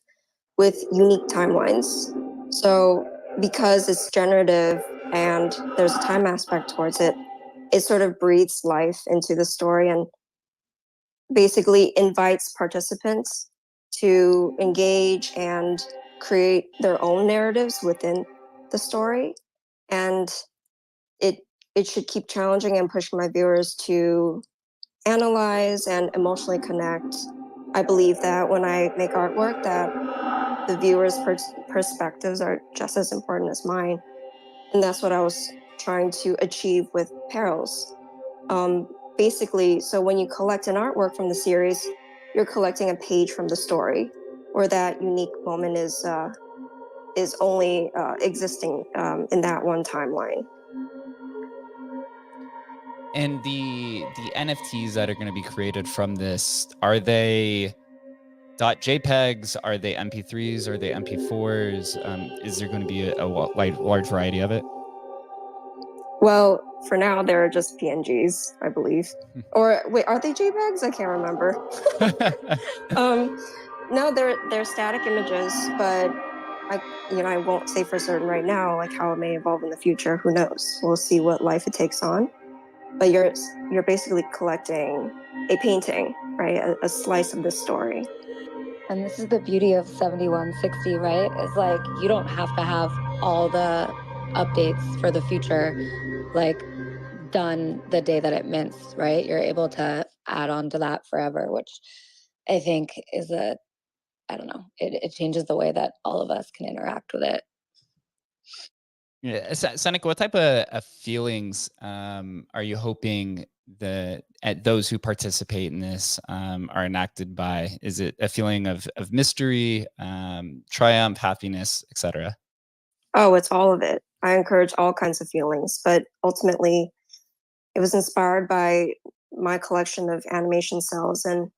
with unique timelines. So because it's generative and there's a time aspect towards it, it sort of breathes life into the story and basically invites participants to engage and create their own narratives within the story. And it it should keep challenging and pushing my viewers to analyze and emotionally connect. I believe that when I make artwork, that the viewers' perspectives are just as important as mine, and that's what I was trying to achieve with Perils. Basically, so when you collect an artwork from the series, you're collecting a page from the story, where that unique moment is only existing in that one timeline. And the NFTs that are going to be created from this, are they .jpegs? Are they MP3s? Are they MP4s? Is there going to be a large variety of it? Well, for now, they're just PNGs, I believe. Or wait, are they JPEGs? I can't remember. No, they're static images, but I won't say for certain right now, like how it may evolve in the future. Who knows? We'll see what life it takes on. But you're basically collecting a painting, right? A slice of the story. And this is the beauty of 7160, right? It's like you don't have to have all the updates for the future, like done the day that it mints, right? You're able to add on to that forever, which I think is I don't know, it changes the way that all of us can interact with it. Yeah, Seneca, what type of feelings are you hoping those who participate in this are enacted by? Is it a feeling of mystery, triumph, happiness, etc.? Oh, it's all of it. I encourage all kinds of feelings, but ultimately, it was inspired by my collection of animation cells. And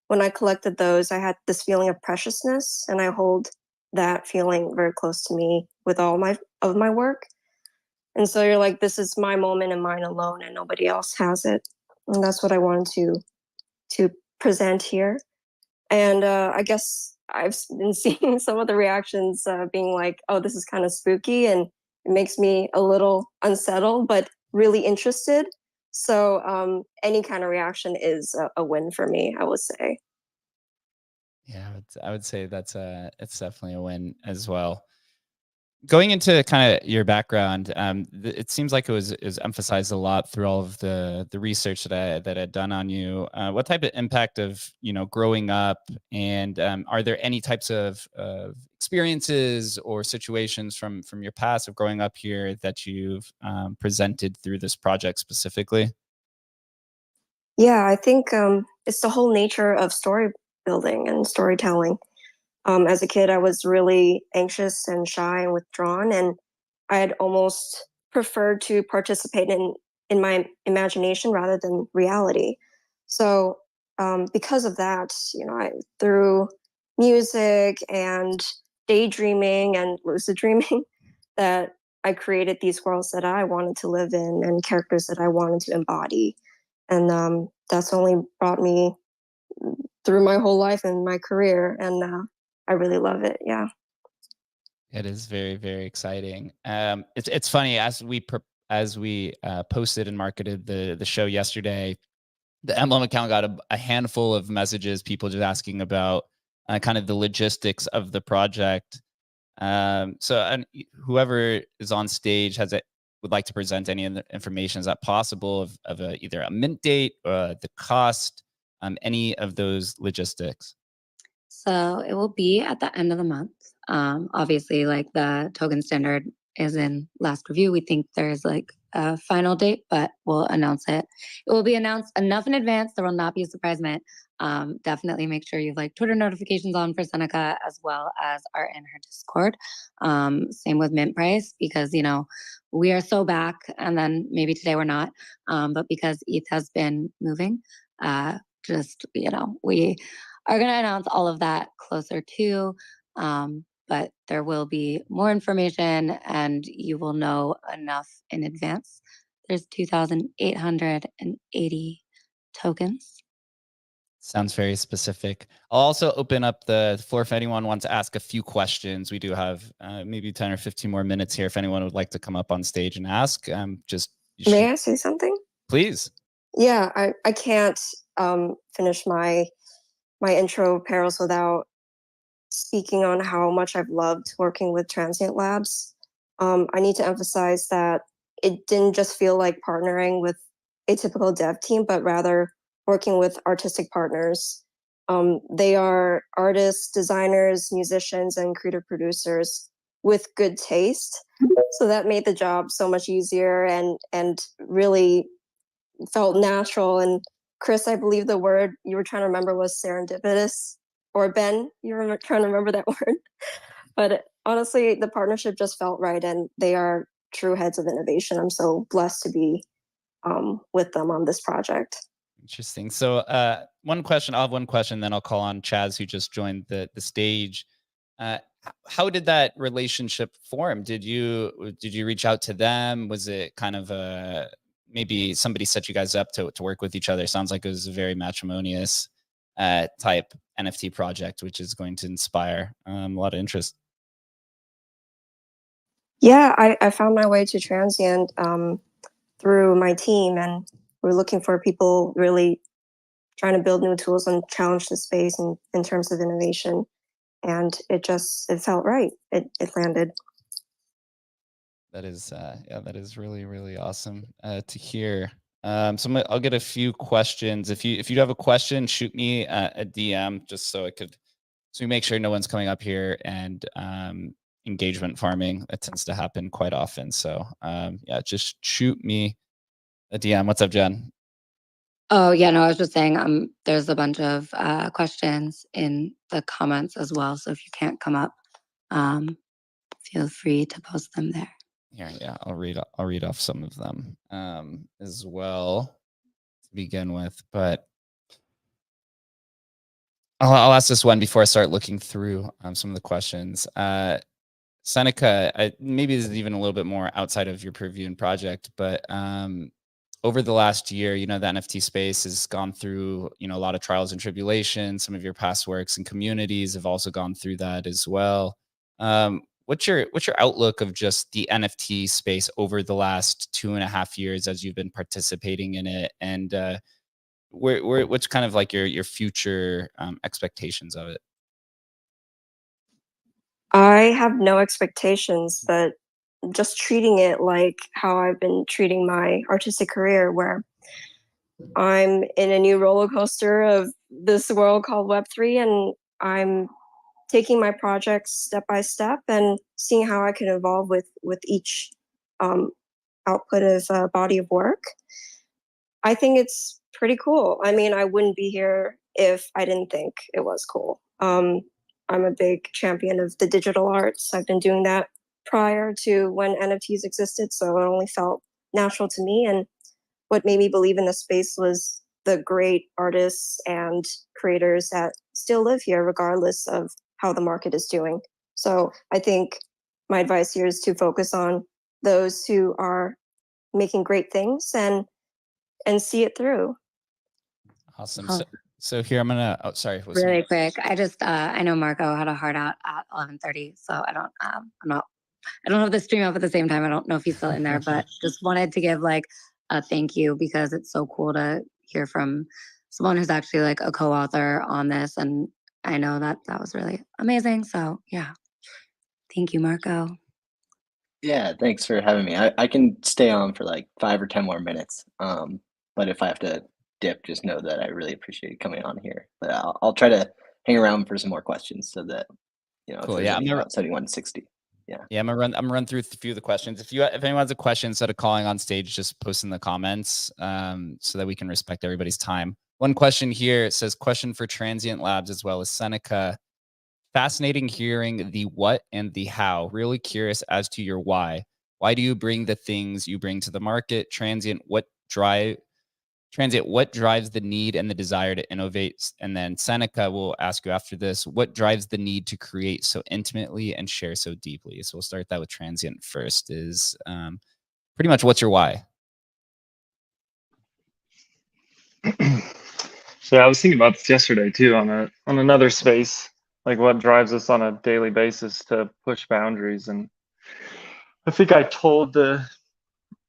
when I collected those, I had this feeling of preciousness, and I hold that feeling very close to me with all of my work. And so you're like, this is my moment and mine alone, and nobody else has it. And that's what I wanted to present here. And I guess I've been seeing some of the reactions being like, oh, this is kind of spooky, and it makes me a little unsettled, but really interested. So any kind of reaction is a win for me, I would say. Yeah, I would say it's definitely a win as well. Going into kind of your background, it seems like it was emphasized a lot through all of the research that I'd done on you. What type of impact of growing up, and are there any types of experiences or situations from your past of growing up here that you've presented through this project specifically? Yeah, I think it's the whole nature of story building and storytelling. As a kid, I was really anxious and shy and withdrawn, and I had almost preferred to participate in my imagination rather than reality. So because of that, through music and daydreaming and lucid dreaming, that I created these worlds that I wanted to live in and characters that I wanted to embody. And that's only brought me through my whole life and my career. And I really love it. Yeah. It is very, very exciting. It's funny, as we posted and marketed the show yesterday, the Emblem account got a handful of messages, people just asking about kind of the logistics of the project. So whoever is on stage would like to present any of the information, is that possible, of either a mint date or the cost, any of those logistics? So it will be at the end of the month. Obviously, like the token standard is in last review. We think there's like a final date, but we'll announce it. It will be announced enough in advance. There will not be a surprise mint. definitely make sure you have like Twitter notifications on for Seneca, as well as are in her Discord. Same with Mint Price, because, you know, we are so back, and then maybe today we're not, but because ETH has been moving, just, you know, we are going to announce all of that closer to, but there will be more information and you will know enough in advance. There's 2,880 tokens. Sounds very specific. I'll also open up the floor if anyone wants to ask a few questions. We do have maybe 10 or 15 more minutes here if anyone would like to come up on stage and ask. Just May I say something? Please. Yeah, I can't finish my intro, Paris, without speaking on how much I've loved working with Transient Labs. I need to emphasize that it didn't just feel like partnering with a typical dev team, but rather working with artistic partners. They are artists, designers, musicians, and creative producers with good taste. So that made the job so much easier and really felt natural. And Chris, I believe the word you were trying to remember was serendipitous, or Ben, you were trying to remember that word. But honestly, the partnership just felt right, and they are true heads of innovation. I'm so blessed to be with them on this project. Interesting. So one question, I'll have one question, then I'll call on Chaz, who just joined the stage. How did that relationship form? Did you reach out to them? Was it kind of maybe somebody set you guys up to work with each other? Sounds like it was a very matrimonious type NFT project, which is going to inspire a lot of interest. Yeah, I found my way to Transient through my team, and we're looking for people really trying to build new tools and challenge the space in terms of innovation. And it felt right. It landed. That is, yeah, that is really, really awesome to hear. So I'll get a few questions. If you have a question, shoot me a DM just so we make sure no one's coming up here and engagement farming. That tends to happen quite often. So yeah, just shoot me a DM. What's up, Jen? Oh, yeah, no, I was just saying there's a bunch of questions in the comments as well. So if you can't come up, feel free to post them there. Yeah, I'll read off some of them as well to begin with, but I'll ask this one before I start looking through some of the questions. Seneca, maybe this is even a little bit more outside of your purview and project, but over the last year, you know, the NFT space has gone through, you know, a lot of trials and tribulations. Some of your past works and communities have also gone through that as well. What's your outlook of just the NFT space over the last 2.5 years as you've been participating in it, and what's kind of like your future expectations of it? I have no expectations, but just treating it like how I've been treating my artistic career, where I'm in a new roller coaster of this world called Web3, and I'm taking my projects step by step and seeing how I can evolve with each output of body of work. I think it's pretty cool. I mean, I wouldn't be here if I didn't think it was cool. I'm a big champion of the digital arts. I've been doing that prior to when NFTs existed, so it only felt natural to me. And what made me believe in the space was the great artists and creators that still live here, regardless of how the market is doing. So I think my advice here is to focus on those who are making great things and see it through. Awesome. So here I'm gonna. Oh, sorry. Really quick. I just I know Marco had a hard out at 11:30, so I don't have the stream up at the same time. I don't know if he's still in there, but just wanted to give like a thank you, because it's so cool to hear from someone who's actually like a co-author on this, and I know that was really amazing. So yeah, thank you, Marco. Yeah, thanks for having me. I can stay on for like 5 or 10 more minutes. But if I have to dip, just know that I really appreciate coming on here. But I'll try to hang around for some more questions so that, you know, cool. if Yeah, there's any about 7160. Yeah. I'm gonna run through a few of the questions. If anyone has a question, instead of calling on stage, just post in the comments so that we can respect everybody's time. One question here, it says, question for Transient Labs as well as Seneca. Fascinating hearing the what and the how. Really curious as to your why. Why do you bring the things you bring to the market? Transient, what drives the need and the desire to innovate? And then Seneca will ask you after this, what drives the need to create so intimately and share so deeply? So we'll start that with Transient first, is pretty much what's your why? So I was thinking about this yesterday too on another space, like what drives us on a daily basis to push boundaries. And I think I told the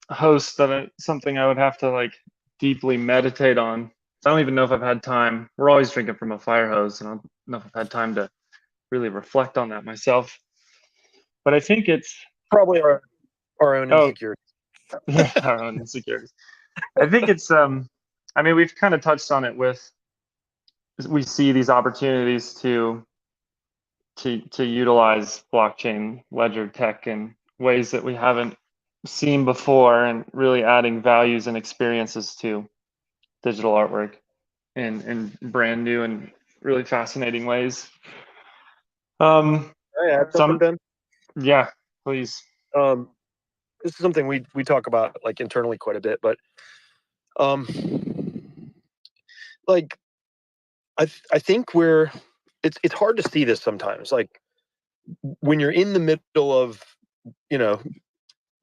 host that it's something I would have to like deeply meditate on. I don't even know if I've had time. We're always drinking from a fire hose, and I don't know if I've had time to really reflect on that myself. But I think it's Probably our own insecurities. yeah, our own insecurities. I think it's I mean, we've kind of touched on it with, we see these opportunities to utilize blockchain ledger tech in ways that we haven't seen before, and really adding values and experiences to digital artwork in brand new and really fascinating ways. Ben? Yeah, please. This is something we talk about like internally quite a bit, but like I think it's hard to see this sometimes. Like when you're in the middle of,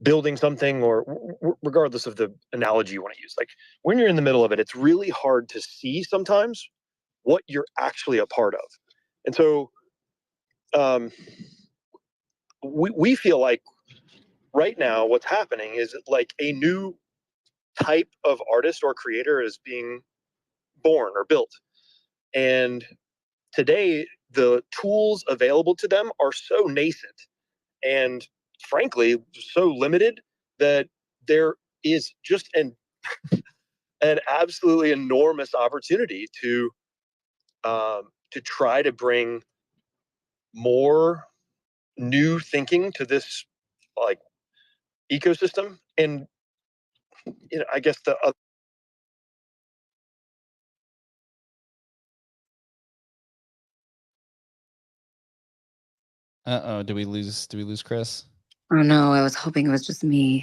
building something, or regardless of the analogy you want to use, like when you're in the middle of it, it's really hard to see sometimes what you're actually a part of. And so we feel like right now what's happening is like a new type of artist or creator is being born or built. And today, the tools available to them are so nascent and frankly so limited that there is just an absolutely enormous opportunity to try to bring more new thinking to this like ecosystem. And I guess the Uh-oh, did we lose Chris? Oh no, I was hoping it was just me.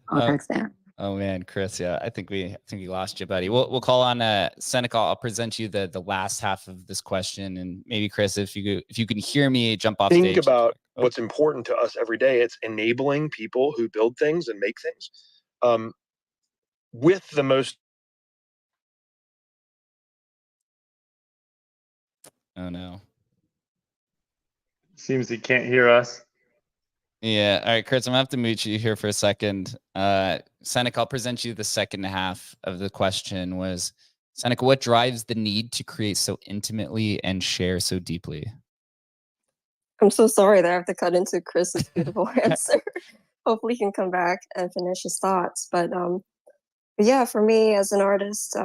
I'll text that. Oh man, Chris, yeah, I think we lost you, buddy. We'll call on Seneca. I'll present you the last half of this question, and maybe Chris, if you can hear me, jump off stage. Think about what's important to us every day. It's enabling people who build things and make things with the most. Oh no. Seems he can't hear us. Yeah. All right, Chris, I'm gonna have to mute you here for a second. Seneca, I'll present you the second half of the question. Was Seneca, what drives the need to create so intimately and share so deeply? I'm so sorry that I have to cut into Chris's beautiful answer. Hopefully he can come back and finish his thoughts. But yeah, for me as an artist,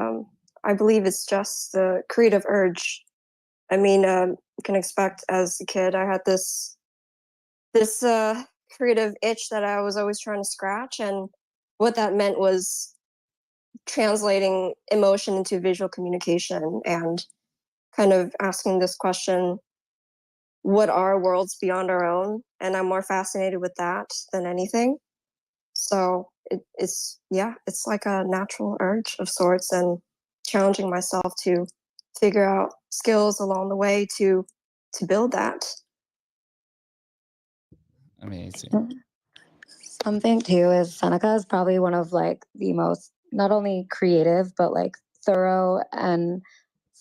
I believe it's just the creative urge. I mean, you can expect as a kid, I had this creative itch that I was always trying to scratch. And what that meant was translating emotion into visual communication and kind of asking this question, what are worlds beyond our own? And I'm more fascinated with that than anything. So it's like a natural urge of sorts, and challenging myself to figure out skills along the way to build that. Amazing. Something too is Seneca is probably one of like the most not only creative but like thorough and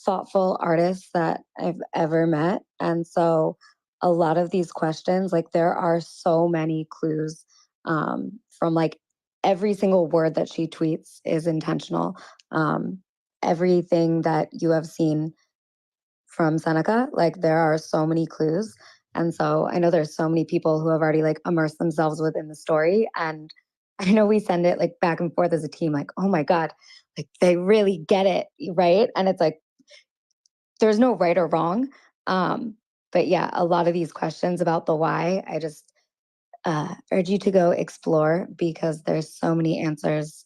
thoughtful artists that I've ever met. And so a lot of these questions, like there are so many clues from like every single word that she tweets is intentional. Everything that you have seen from Seneca, like there are so many clues. And so I know there's so many people who have already like immersed themselves within the story. And I know we send it like back and forth as a team, like, oh my God, like they really get it, right? And it's like, there's no right or wrong. But yeah, a lot of these questions about the why, I just urge you to go explore because there's so many answers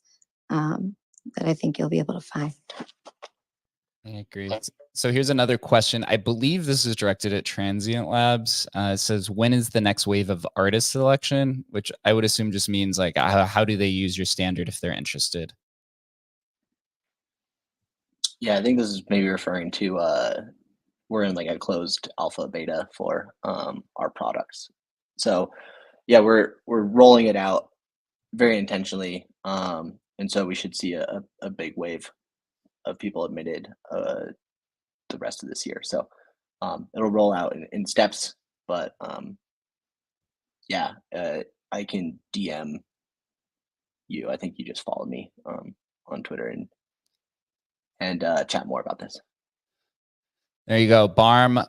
that I think you'll be able to find. I agree. So here's another question. I believe this is directed at Transient Labs. It says, when is the next wave of artist selection? Which I would assume just means like, how do they use your standard if they're interested? Yeah, I think this is maybe referring to we're in like a closed alpha beta for our products. So yeah, we're rolling it out very intentionally, and so we should see a big wave of people admitted the rest of this year. So it'll roll out in steps, but yeah, I can DM you. I think you just followed me on Twitter and chat more about this. There you go. Bomb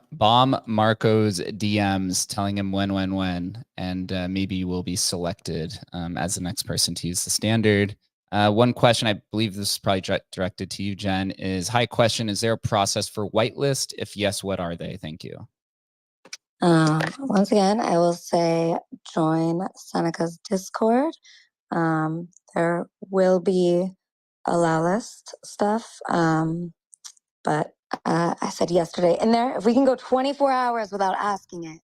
Marco's DMs telling him when, and maybe you will be selected as the next person to use the standard. One question, I believe this is probably directed to you, Jen, is, hi, question, is there a process for whitelist? If yes, what are they? Thank you. Once again, I will say join Seneca's Discord. There will be allow list stuff, but I said yesterday in there, if we can go 24 hours without asking it,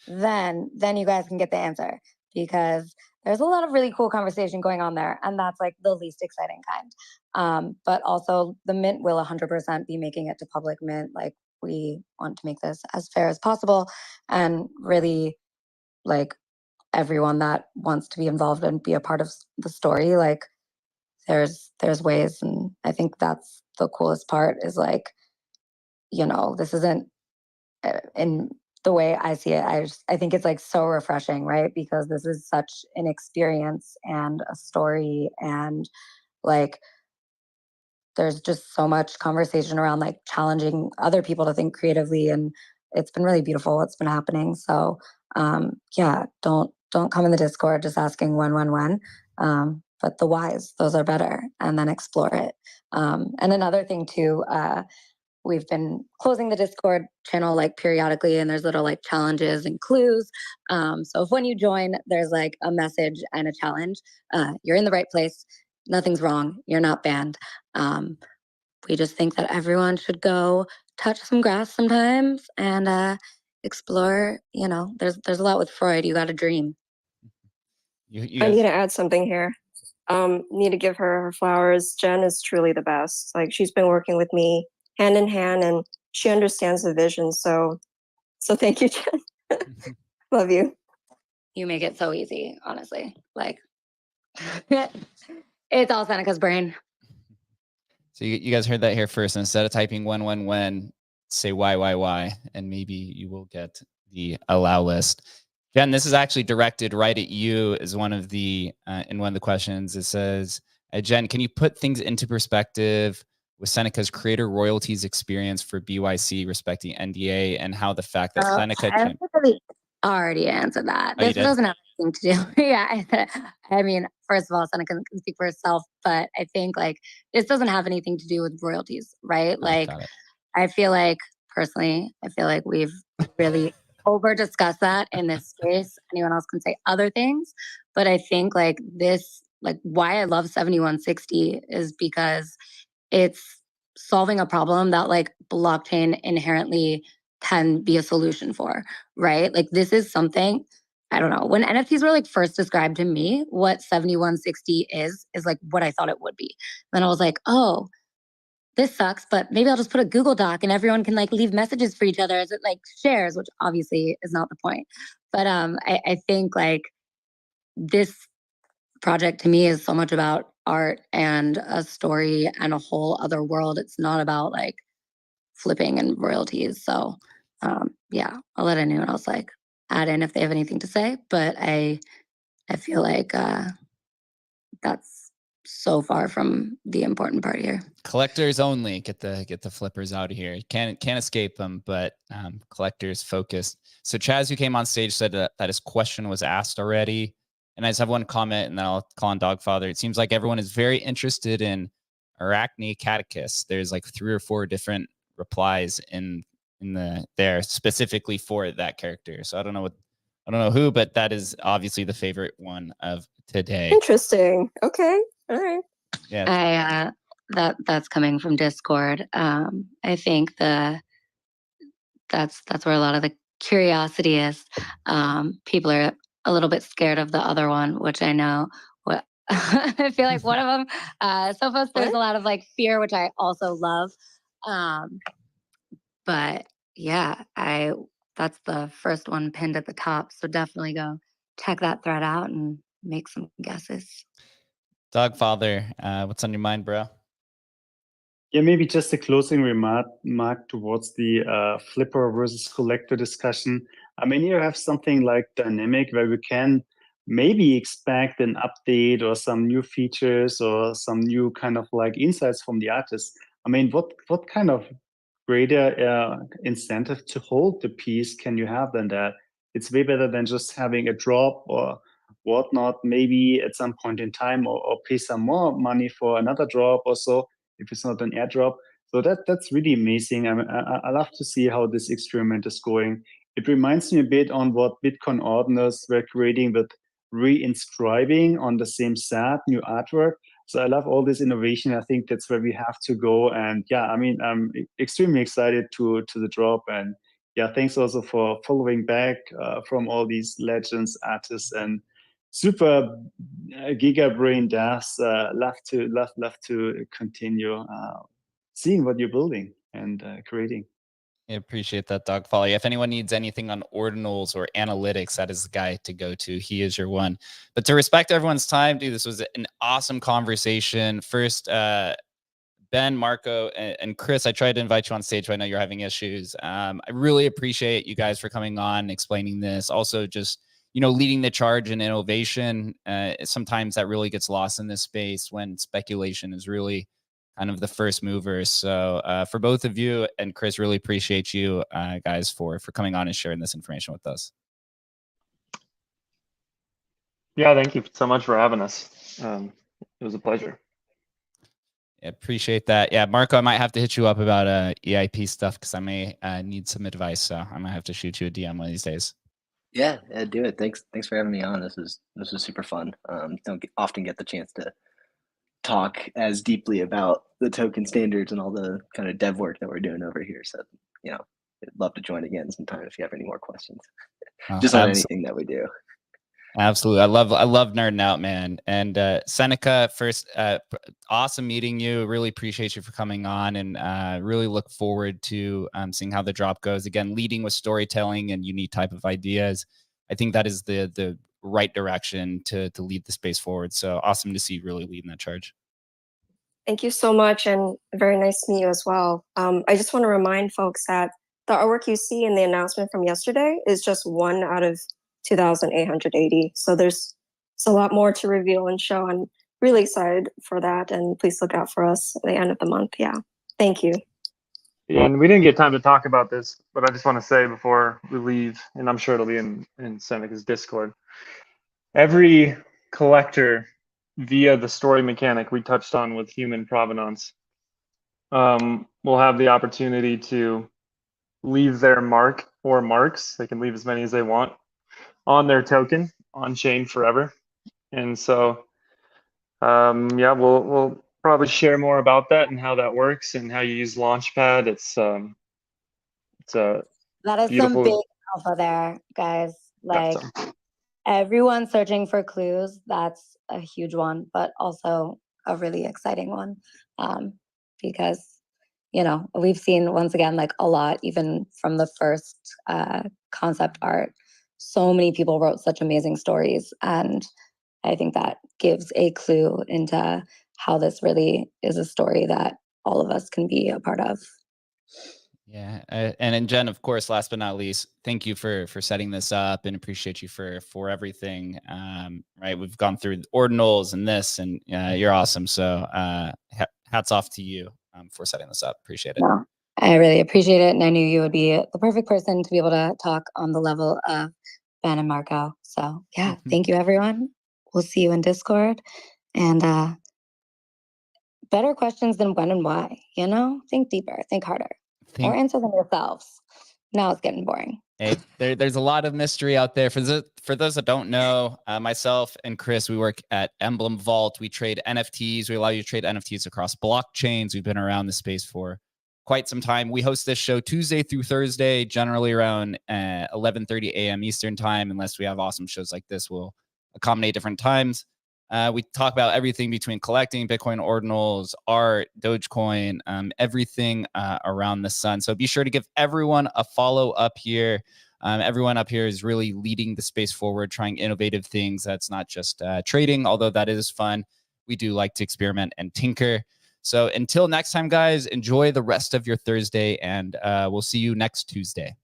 then you guys can get the answer, because there's a lot of really cool conversation going on there, and that's like the least exciting kind. But also the mint will 100% be making it to public mint. Like, we want to make this as fair as possible, and really, like, everyone that wants to be involved and be a part of the story, like, there's ways. And I think that's the coolest part, is like, this isn't in the way I see it. I think it's like so refreshing, right? Because this is such an experience and a story, and like, there's just so much conversation around like challenging other people to think creatively, and it's been really beautiful what's been happening. So yeah, don't come in the Discord just asking when, but the whys, those are better, and then explore it. And another thing too, we've been closing the Discord channel like periodically, and there's little like challenges and clues. So if when you join, there's like a message and a challenge, you're in the right place. Nothing's wrong. You're not banned. We just think that everyone should go touch some grass sometimes and explore. There's a lot with Freud. You got to dream. I need to add something here. Need to give her flowers. Jen is truly the best. Like, she's been working with me hand in hand, and she understands the vision. So thank you, Jen. Love you. You make it so easy, honestly. Like, it's all Seneca's brain. So you guys heard that here first. Instead of typing when, say why, and maybe you will get the allow list. Jen, this is actually directed right at you as one of the, in one of the questions. It says, Jen, can you put things into perspective with Seneca's creator royalties experience for BYC respecting NDA, and how the fact that Seneca... I really already answered that. Oh, this doesn't have anything to do. Yeah, I mean, first of all, Seneca can speak for herself, but I think like this doesn't have anything to do with royalties, right? Like, I feel like personally, we've really over discussed that in this space. Anyone else can say other things, but I think like this, like why I love 7160 is because it's solving a problem that like blockchain inherently can be a solution for, right? Like, this is something, I don't know, when NFTs were like first described to me, what 7160 is like what I thought it would be. Then I was like, oh, this sucks, but maybe I'll just put a Google Doc and everyone can like leave messages for each other as it like shares, which obviously is not the point. But I think like this project to me is so much about art and a story and a whole other world. It's not about like flipping and royalties. So yeah, I'll let anyone else like add in if they have anything to say, but I feel like that's so far from the important part here. Collectors only. Get the flippers out of here. You can't escape them, but collectors focused. So Chaz, who came on stage, said that his question was asked already. And I just have one comment, and then I'll call on Dogfather. It seems like everyone is very interested in Arachne Catechus. There's like 3 or 4 different replies in there specifically for that character. So I don't know who, but that is obviously the favorite one of today. Interesting. Okay. All right. Yeah. That's coming from Discord. I think that's where a lot of the curiosity is. People are a little bit scared of the other one, which I know. What I feel like one of them. Sophos, there's a lot of like fear, which I also love. But yeah, that's the first one pinned at the top. So definitely go check that thread out and make some guesses. Dogfather, what's on your mind, bro? Yeah, maybe just a closing remark towards the flipper versus collector discussion. I mean, you have something like dynamic where we can maybe expect an update or some new features or some new kind of like insights from the artist. I mean, what kind of greater incentive to hold the piece can you have than that? It's way better than just having a drop or whatnot, maybe at some point in time, or pay some more money for another drop or so, if it's not an airdrop. So that's really amazing. I love to see how this experiment is going. It reminds me a bit on what Bitcoin ordinals were creating with re-inscribing on the same set, new artwork. So I love all this innovation. I think that's where we have to go. And yeah, I mean, I'm extremely excited to the drop. And yeah, thanks also for following back from all these legends, artists, and super giga brain devs. Love to continue seeing what you're building and creating. I appreciate that, Dog Folly. If anyone needs anything on ordinals or analytics, that is the guy to go to. He is your one. But to respect everyone's time, dude, this was an awesome conversation. First, Ben, Marco, and Chris, I tried to invite you on stage, but I know you're having issues. I really appreciate you guys for coming on, explaining this. Also, just leading the charge in innovation. Sometimes that really gets lost in this space when speculation is really kind of the first movers. So for both of you and Chris, really appreciate you guys for coming on and sharing this information with us. Yeah, thank you so much for having us. It was a pleasure. I appreciate that. Yeah, Marco, I might have to hit you up about EIP stuff because I may need some advice. So I might have to shoot you a DM one of these days. Yeah, do it. Thanks for having me on. This was super fun. Don't often get the chance to talk as deeply about the token standards and all the kind of dev work that we're doing over here. So, I'd love to join again sometime if you have any more questions. Just on anything that we do. Absolutely. I love nerding out, man. And Seneca, first, awesome meeting you. Really appreciate you for coming on, and really look forward to seeing how the drop goes. Again, leading with storytelling and unique type of ideas. I think that is the right direction to lead the space forward. So awesome to see you really leading that charge. Thank you so much, and very nice to meet you as well. I just want to remind folks that the artwork you see in the announcement from yesterday is just one out of 2,880. So there's a lot more to reveal and show. I'm really excited for that, and please look out for us at the end of the month. Yeah, thank you. And we didn't get time to talk about this, but I just want to say before we leave, and I'm sure it'll be in Seneca's Discord, every collector via the story mechanic we touched on with human provenance will have the opportunity to leave their mark or marks. They can leave as many as they want on their token on chain forever. And so, yeah, we'll probably share more about that and how that works and how you use Launchpad. That is beautiful. some big alpha there, guys. Like everyone searching for clues, that's a huge one, but also a really exciting one. Because we've seen once again like a lot, even from the first concept art. So many people wrote such amazing stories, and I think that gives a clue into how this really is a story that all of us can be a part of. Yeah, and Jen, of course, last but not least, thank you for setting this up, and appreciate you for everything. Right, we've gone through ordinals and this, and you're awesome. So hats off to you for setting this up. Appreciate it. No, I really appreciate it, and I knew you would be the perfect person to be able to talk on the level of Ben and Marco. So yeah, thank you, everyone. We'll see you in Discord, and better questions than when and why. Think deeper, think harder, or answer them yourselves. Now it's getting boring. Hey, there's a lot of mystery out there. For those that don't know, myself and Chris, we work at Emblem Vault. We trade NFTs. We allow you to trade NFTs across blockchains. We've been around the space for quite some time. We host this show Tuesday through Thursday, generally around 11:30 a.m. Eastern time. Unless we have awesome shows like this, we'll accommodate different times. We talk about everything between collecting Bitcoin ordinals, art, Dogecoin, everything around the sun. So be sure to give everyone a follow up here. Everyone up here is really leading the space forward, trying innovative things. That's not just trading, although that is fun. We do like to experiment and tinker. So until next time, guys, enjoy the rest of your Thursday, and we'll see you next Tuesday.